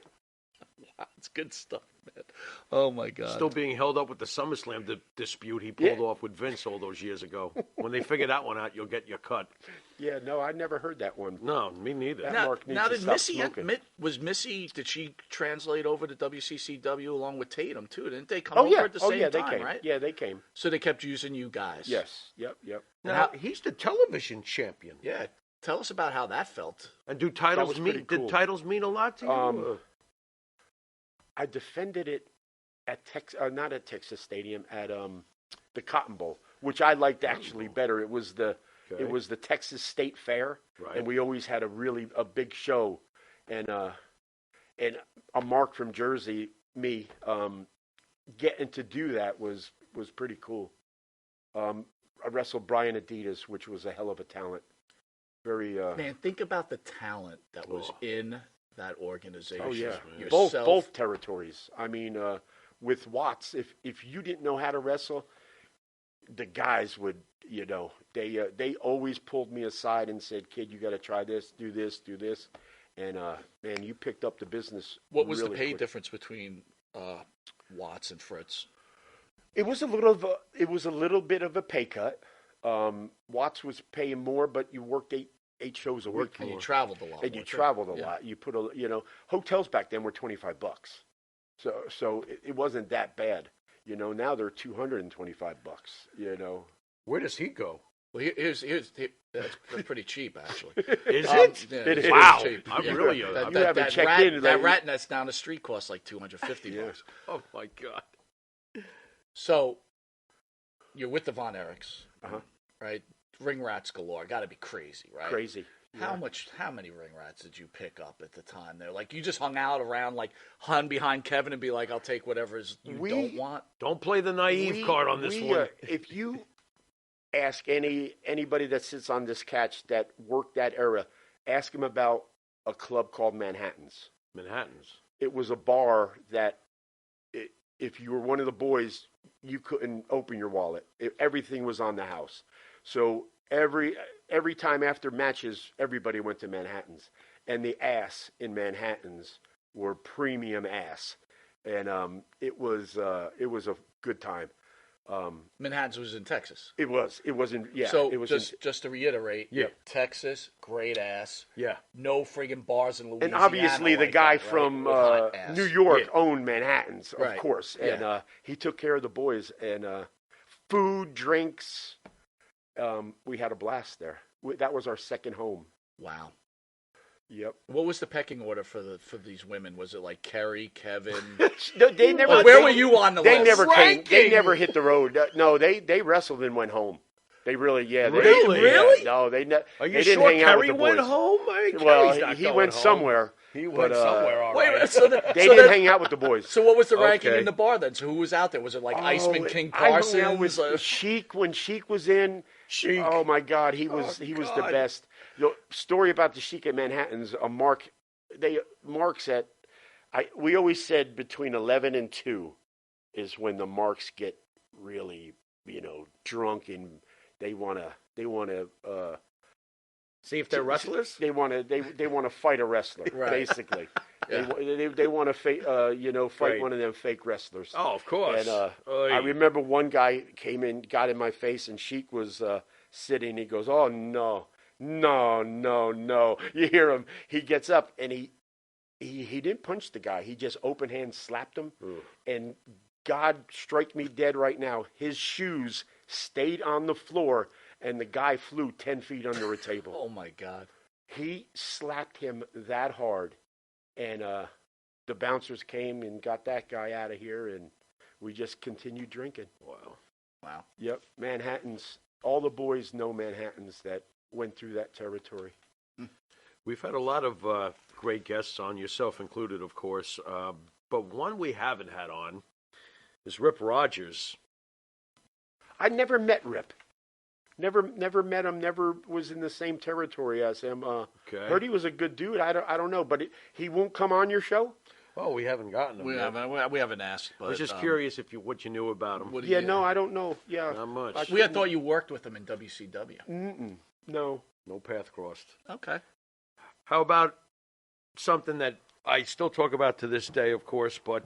That's good stuff, man. Oh my God. Still being held up with the SummerSlam dispute he pulled off with Vince all those years ago. When they figure that one out, you'll get your cut. Yeah, no, I never heard that one. No, me neither. That now, Mark needs now to did stop Missy smoking. was Missy? Did she translate over to WCCW along with Tatum too? Didn't they come Oh over yeah, at the same they time? came. Right. Yeah, they came. So they kept using you guys. Yes. Yep. Now, he's the television champion. Yeah. Tell us about how that felt. And do titles was mean? pretty cool. Did titles mean a lot to you? I defended it at not at Texas Stadium, at the Cotton Bowl, which I liked actually better. It was the Texas State Fair, Right. and we always had a big show, and a Mark from Jersey, me, getting to do that was pretty cool. I wrestled Brian Adidas, which was a hell of a talent. Very Man, think about the talent that was in that organization. Oh yeah, Yourself. both territories. I mean, with Watts, if you didn't know how to wrestle, the guys would, you know, they always pulled me aside and said, "Kid, you got to try this, do this, and man, you picked up the business." What was really the pay quick. difference between Watts and Fritz? It was a little bit of a pay cut. Watts was paying more, but you worked eight shows a week. And you traveled a lot. And you more, too. traveled a Yeah. lot. You put hotels back then were $25. So it wasn't that bad. You know, now they're $225, you know. Where does he go? Well, that's pretty cheap, actually. Is it? Yeah, It it's is. Wow. cheap. I'm Yeah. really You haven't checked in That lately. rat nest down the street costs like $250. Yeah. Oh my God. So you're with the Von Erichs, Uh-huh. right? Ring rats galore. Got to be crazy, right? Crazy. How many ring rats did you pick up at the time? There, like you just hung out around, like hung behind Kevin and be like, "I'll take whatever you don't want." Don't play the naive card on this one. If you ask anybody that sits on this couch that worked that era, ask them about a club called Manhattan's. Manhattan's. It was a bar that if you were one of the boys, you couldn't open your wallet. Everything was on the house. So every time after matches, everybody went to Manhattan's. And the ass in Manhattan's were premium ass. And it was a good time. Manhattan's was in Texas. It was in, yeah. So it was just to reiterate, Yeah. Texas, great ass. Yeah. No friggin' bars in Louisiana. And obviously the like guy that, right? from With hot ass. New York Yeah. owned Manhattan's, of Right. course. And Yeah. he took care of the boys. And food, drinks, we had a blast there. That was our second home. Wow. Yep. What was the pecking order for these women? Was it like Kerry, Kevin? No, they never. Where were you on the They list? never came. They Ranking. never hit the road. No, they wrestled and went home. They really, yeah. They, Really? Really? No, they. Are you they didn't sure hang out with Kerry the went boys. home? I mean, Well, Kerry's not he going went home. somewhere. He went but, somewhere, all Wait a right. minute. So They didn't hang out with the boys. So what was the ranking Okay. in the bar then? So who was out there? Was it like Iceman King I hung out Parsons? with Sheik when Sheik was in. Sheik. Oh my God, he was the God. best. The story about the Sheik at Manhattan's. Marks at. We always said between 11 and 2 is when the marks get really, drunk and they want to. See if they're wrestlers? They want to fight a wrestler, Right. basically. Yeah. They want to fight Right. one of them fake wrestlers. Oh, of course. And I remember one guy came in, got in my face, and Sheik was sitting. He goes, "Oh no, no, no, no!" You hear him. He gets up and he didn't punch the guy. He just open hand slapped him. Ooh. And God strike me dead right now. His shoes stayed on the floor, and the guy flew 10 feet under a table. Oh my God. He slapped him that hard, and the bouncers came and got that guy out of here, and we just continued drinking. Wow. Yep, Manhattan's. All the boys know Manhattan's that went through that territory. We've had a lot of great guests on, yourself included, of course. But one we haven't had on is Rip Rogers. I never met Rip. Never met him. Never was in the same territory as him. Okay. Heard he was a good dude. I don't know, but he won't come on your show. Oh, we haven't gotten him We yet. haven't asked. But, I was just curious what you knew about him. what do Yeah, you- no, I don't know. Yeah, Not much. We had thought you worked with him in WCW. no. No path crossed. Okay. How about something that I still talk about to this day, of course, but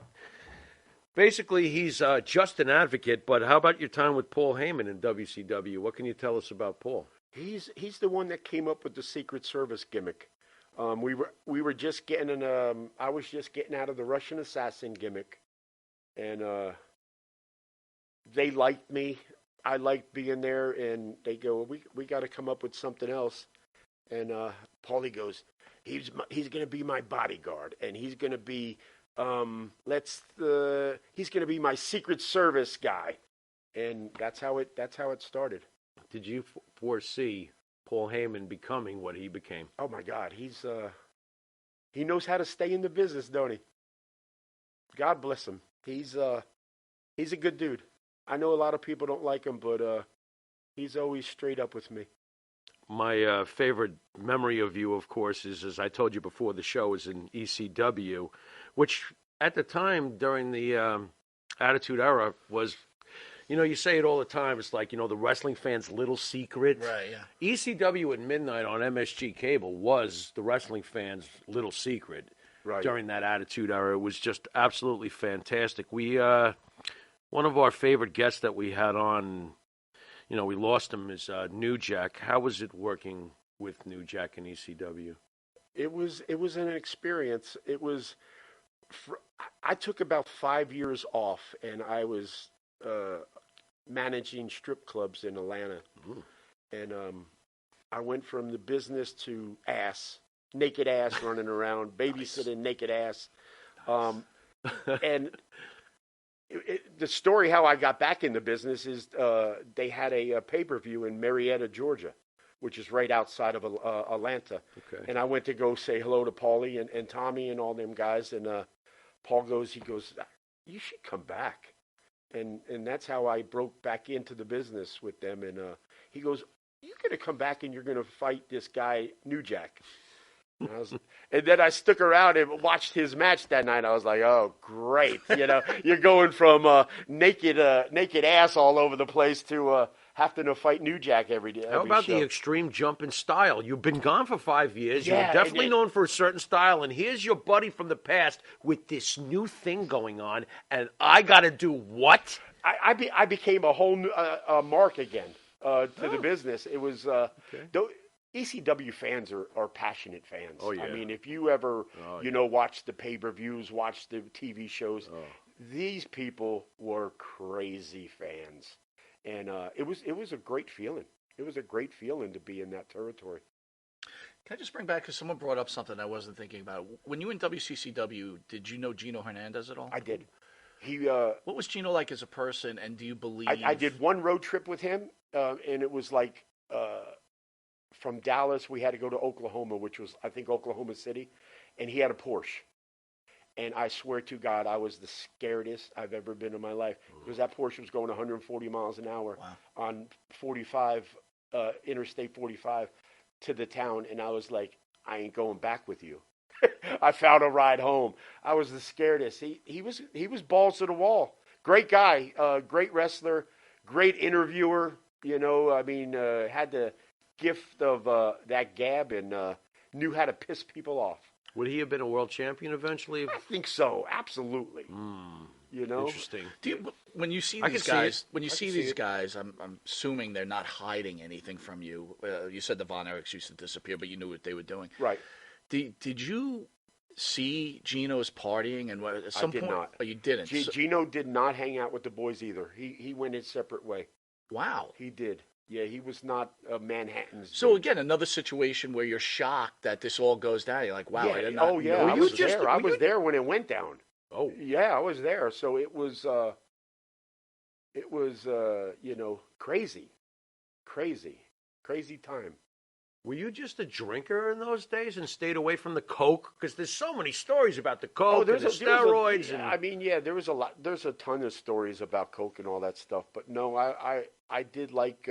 basically he's just an advocate, but how about your time with Paul Heyman in WCW? What can you tell us about Paul? He's the one that came up with the Secret Service gimmick. We were just getting I was just getting out of the Russian assassin gimmick, and they liked me. I liked being there, and they go, we got to come up with something else. And Paulie goes, he's going to be my bodyguard, and he's going to be he's going to be my Secret Service guy, and that's how it started. Did you foresee Paul Heyman becoming what he became? Oh my God, he knows how to stay in the business, don't he? God bless him. He's a good dude. I know a lot of people don't like him, but he's always straight up with me. My favorite memory of you, of course, is, as I told you before the show, is in ECW, which at the time during the Attitude Era was, you say it all the time. It's like, the wrestling fans' little secret. Right, yeah. ECW at midnight on MSG Cable was the wrestling fans' little secret Right. during that Attitude Era. It was just absolutely fantastic. We, one of our favorite guests that we had on, we lost him, is New Jack. How was it working with New Jack in ECW? It was an experience. I took about 5 years off, and I was managing strip clubs in Atlanta. Ooh. And I went from the business to naked ass running around, babysitting naked ass. And the story how I got back in the business is they had a pay-per-view in Marietta, Georgia, which is right outside of Atlanta. Okay. And I went to go say hello to Paulie and Tommy and all them guys. And Paul goes, you should come back. And that's how I broke back into the business with them. And He goes, "You're going to come back and you're going to fight this guy, New Jack." And then I stuck around and watched his match that night. I was like, "Oh, great! You're going from naked ass all over the place to having to fight New Jack every day." How about show. the extreme jump in style? You've been gone for 5 years. Yeah, You're definitely and known for a certain style, and here's your buddy from the past with this new thing going on, and I got to do what? I became a whole new mark again to the business. It was ECW fans are passionate fans. Oh, yeah. I mean, if you ever watch the pay-per-views, watch the TV shows, these people were crazy fans, and it was a great feeling. It was a great feeling to be in that territory. Can I just bring back, because someone brought up something I wasn't thinking about. When you were in WCCW, did you know Gino Hernandez at all? I did. What was Gino like as a person, and do you believe... I did one road trip with him, and it was like from Dallas, we had to go to Oklahoma, which was, I think, Oklahoma City, and he had a Porsche. And I swear to God, I was the scaredest I've ever been in my life, because that Porsche was going 140 miles an hour on 45, Interstate 45, to the town, and I was like, I ain't going back with you. I found a ride home. I was the scaredest. He was balls to the wall. Great guy, great wrestler, great interviewer. Had the gift of that gab and knew how to piss people off. Would he have been a world champion eventually? I think so. Absolutely. Interesting. When you see I these can see guys, it. when you I see can see these it. guys, I'm assuming they're not hiding anything from you. You said the Von Erichs used to disappear, but you knew what they were doing. Right. Did you see Gino's partying? And at some I did point, not. Oh, you didn't. Gino did not hang out with the boys either. He went his separate way. Wow. He did. Yeah, he was not Manhattan's. So dude. again, another situation where you're shocked that this all goes down. You're like, wow, I did not oh yeah, know I this was there. I was there when it went down. Oh. Yeah, I was there. So it was crazy time. Were you just a drinker in those days and stayed away from the coke? Because there's so many stories about the coke and the steroids. There was a lot. There's a ton of stories about coke and all that stuff. But no, I did like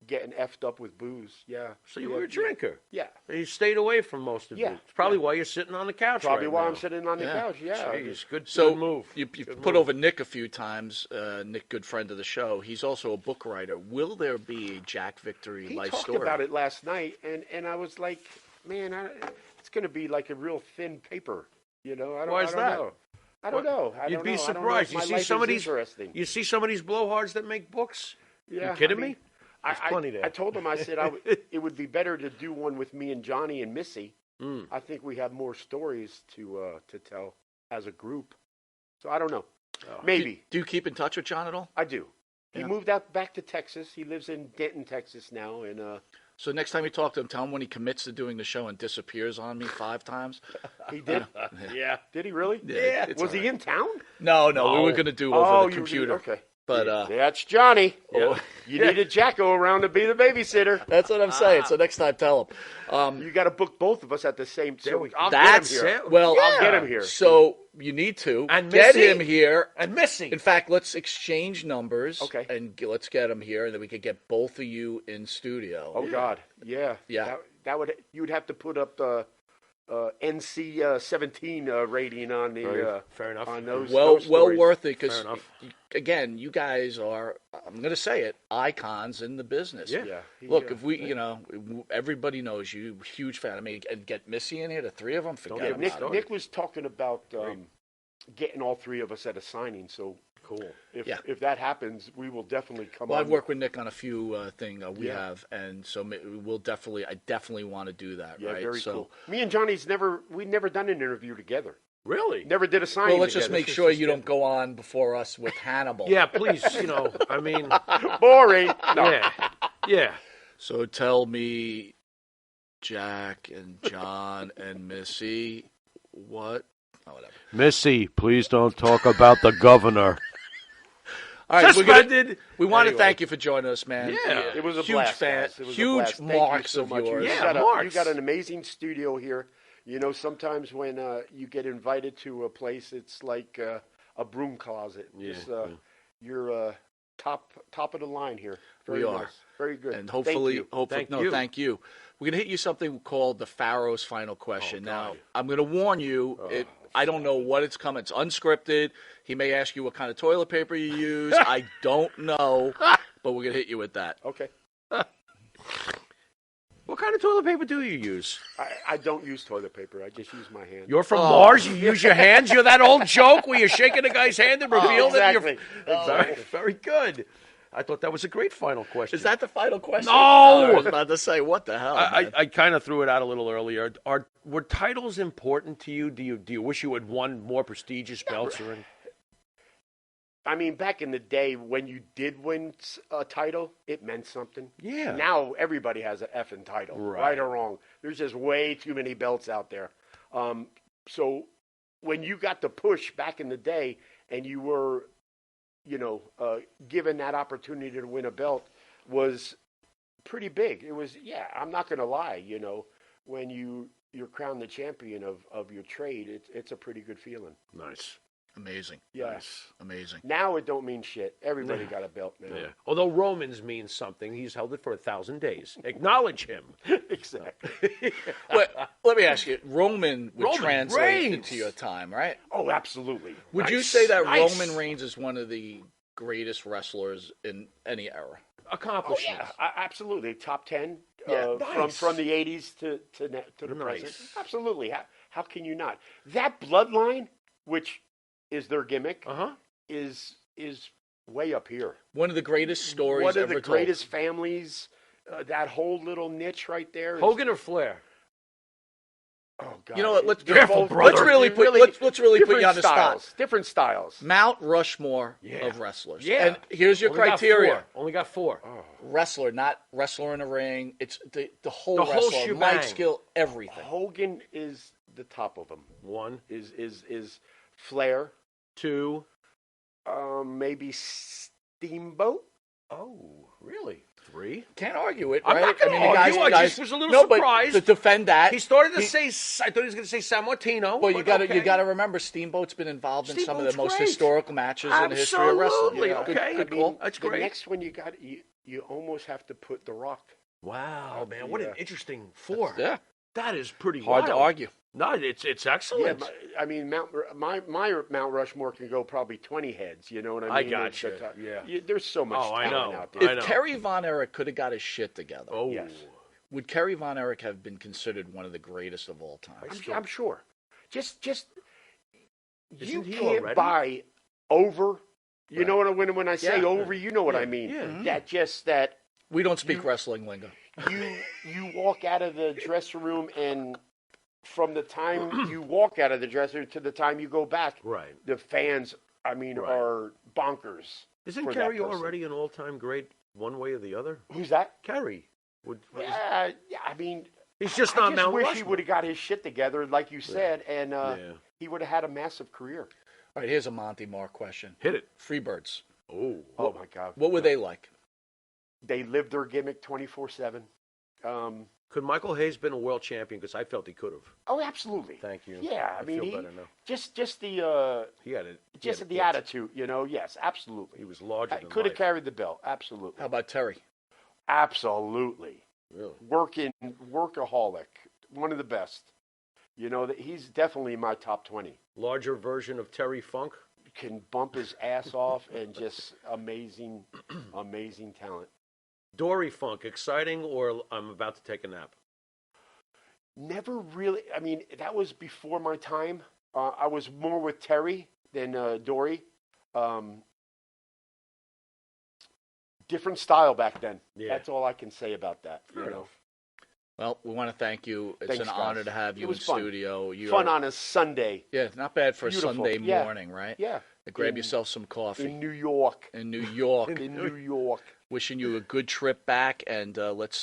getting effed up with booze. Yeah. So you were a drinker. Yeah. And you stayed away from most of it. It's probably why you're sitting on the couch Probably right why now. I'm sitting on the couch. Yeah. Jeez, good move. You've Good put move. over Nick a few times. Nick, good friend of the show. He's also a book writer. Will there be a Jack Victory He life talked story? about it last night, and I was like, man, it's going to be like a real thin paper. I don't, Why is that? know. I don't know. You'd be surprised. You see some of these. Interesting. You see some of these blowhards that make books. Yeah, you kidding me? There's I plenty there. I told him, I said, it would be better to do one with me and Johnny and Missy. I think we have more stories to tell as a group. So I don't know. Maybe. Do you keep in touch with John at all? I do. He moved out back to Texas. He lives in Denton, Texas now, and So next time you talk to him, tell him when he commits to doing the show and disappears on me 5 times. he did. Yeah. Did he really? Yeah. Was he in town? No, we were going to do over the computer. Okay. But that's Johnny. Yeah. You needed Jacko around to be the babysitter. that's what I'm saying. So next time, tell him. You got to book both of us at the same time. I'll That's get him here. well. I'll get him here. So you need to And get Missy. him here. And Missy. In fact, let's exchange numbers. Okay. And let's get him here, and then we could get both of you in studio. Oh God, yeah. That would, you would have to put up the NC 17 rating on the fair enough. on those. Well those stories. worth it, because Fair enough. again, you guys are, I'm going to say it, icons in the business. Yeah. Look, if we, everybody knows you, huge fan. I mean, and get Missy in here, the 3 of them, forget Yeah, about it. Nick was talking about getting all 3 of us at a signing. So Cool. If that happens, we will definitely come. Well, on. I've worked with Nick on a few things we Yeah. have, and so I definitely want to do that. Yeah, right? very so, cool. Me and Johnny's we've never done an interview together. Really? Never did a signing. well, let's just together. make sure you don't go on before us with Hannibal. Yeah, please. I mean, Boring. No. yeah. So tell me, Jack and John and Missy, what? Oh, whatever. Missy, please don't talk about the governor. All right, Suspended. we want to Anyway. thank you for joining us, man. Yeah. It was a huge blast, fan, guys. It was a huge blast. Thank marks you so of much. yours. Yeah, You marks. got an amazing studio here. Sometimes when you get invited to a place, it's like a broom closet. Yeah. You're top of the line here. We are. Very good. And hopefully, Thank you. thank you. We're going to hit you something called the Pharaoh's final question. Oh, now, God. I'm going to warn you. I don't know what it's coming. It's unscripted. He may ask you what kind of toilet paper you use. I don't know, but we're going to hit you with that. Okay. What kind of toilet paper do you use? I don't use toilet paper. I just use my hand. You're from Mars. You use your hands. You're that old joke where you're shaking a guy's hand and reveal that you're. Exactly. Very good. I thought that was a great final question. Is that the final question? No! I was about to say, what the hell? I kind of threw it out a little earlier. Were titles important to you? Do you wish you had won more prestigious belts? Or anything? I mean, back in the day when you did win a title, it meant something. Yeah. Now everybody has an effing title, right or wrong. There's just way too many belts out there. So when you got the push back in the day and you were, given that opportunity to win a belt was pretty big. It was, I'm not going to lie, when you're crowned the champion of your trade, it's a pretty good feeling. Nice. Amazing. Yes. Amazing. Now it don't mean shit. Everybody got a belt now. Yeah. Although Romans means something, he's held it for 1,000 days. Acknowledge him. Exactly. Let me ask you. Roman would Roman translate Reigns. into your time, right? Oh, absolutely. Would you Nice. say that Nice. Roman Reigns is one of the greatest wrestlers in any era? Oh, Accomplishments. yeah, absolutely. Top 10 Nice. from the 80s to the Nice. present. Absolutely. How can you not? That bloodline, which is their gimmick, is way up here. One of the greatest stories One of ever the told. greatest families. That whole little niche right there. Hogan or Flair? Oh God! You know what? Let's Careful, let's brother. really put let's really put you on the spot. Different styles. Mount Rushmore of wrestlers. Yeah. And here's your Only got criteria: four. Only got four. wrestler, not wrestler in a ring. It's the whole The whole wrestler, shebang. mic skill, everything. Hogan is the top of them. One, Is Flair? two. Maybe Steamboat. Oh, really? Three? Can't argue it, I'm right? not gonna the argue. I guys just was a little no, surprised. But to defend that, He started to say. I thought he was going to say San Martino. well, you got okay. you got to remember, Steamboat's been involved in some of the Steamboat's most great. historical matches in the history of wrestling. Absolutely. Yeah. Okay. Good call. That's The great. next one you almost have to put The Rock. Wow, man, what an Yeah. interesting four. Yeah, That is pretty hard to wild. argue. No, it's Yeah, excellent. I mean, my Mount Rushmore can go probably 20 heads. You know what I mean? I It's gotcha, the top- yeah. There's so much Oh, I talent know. out there. I know. If Kerry Von Erich could have got his shit together, Oh, Yes. would Kerry Von Erich have been considered one of the greatest of all time? I'm sure. Just you Isn't he can't already? buy over. You Right. know what when I say Yeah. over, you know what I mean. yeah. That We don't speak wrestling lingo. you walk out of the dressing room and from the time you walk out of the dressing room to the time you go back, Right. the fans, I mean, Right. are bonkers. Isn't for that Kerry person. already an all-time great one way or the other? Who's that? Kerry. Yeah, I mean, He's just I not just Mount wish he Rushmore. would have got his shit together, like you said, and Yeah. he would have had a massive career. All right, here's a Monty Mark question. Hit it. Freebirds. Oh. Oh my God, What were they like? they lived their gimmick 24/7. Could Michael Hayes been a world champion? Because I felt he could have. Oh, absolutely. Thank you. Yeah, I mean, feel better now. just the He had it. just the attitude, Yes, absolutely. He was larger than Could have life. carried the belt. Absolutely. How about Terry? Absolutely. Really? Workaholic. One of the best. That he's definitely in my top 20. Larger version of Terry Funk. Can bump his ass off and just amazing talent. Dory Funk, exciting or I'm about to take a nap? Never really. I mean, that was before my time. I was more with Terry than Dory. Different style back then. Yeah. That's all I can say about that. Well, we want to thank you. It's Thanks, an guys. honor to have It you in was fun. studio. You Fun are- on a Sunday. Yeah, not bad for Beautiful. a Sunday Yeah. morning, right? Yeah. Grab In- yourself some coffee In New York. in New York. In New York. Wishing you a good trip back, and let's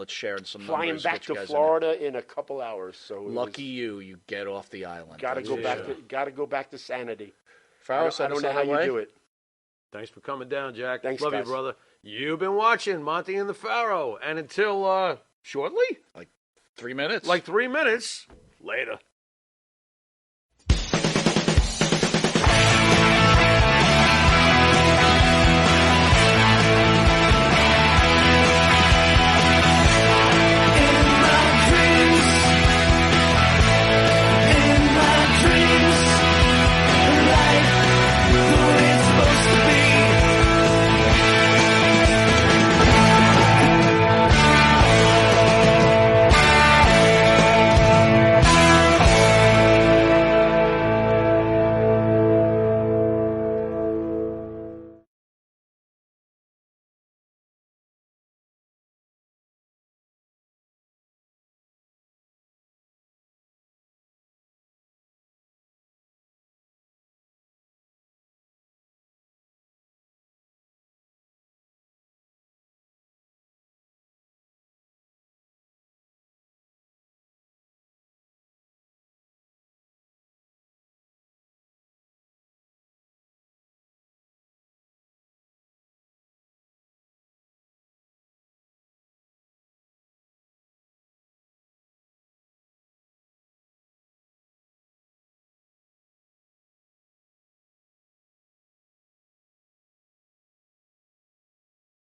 share in some Flying numbers. back what you to guys are Florida in a couple hours. So Lucky you get off the island. Got to That's go for back sure. to. Got to go back to sanity. Pharaoh, I send don't us know on how our you way. do it. Thanks for coming down, Jack. Thanks, Love you, guys. brother. You've been watching Monty and the Pharaoh. And until shortly, 3 minutes. like 3 minutes, later.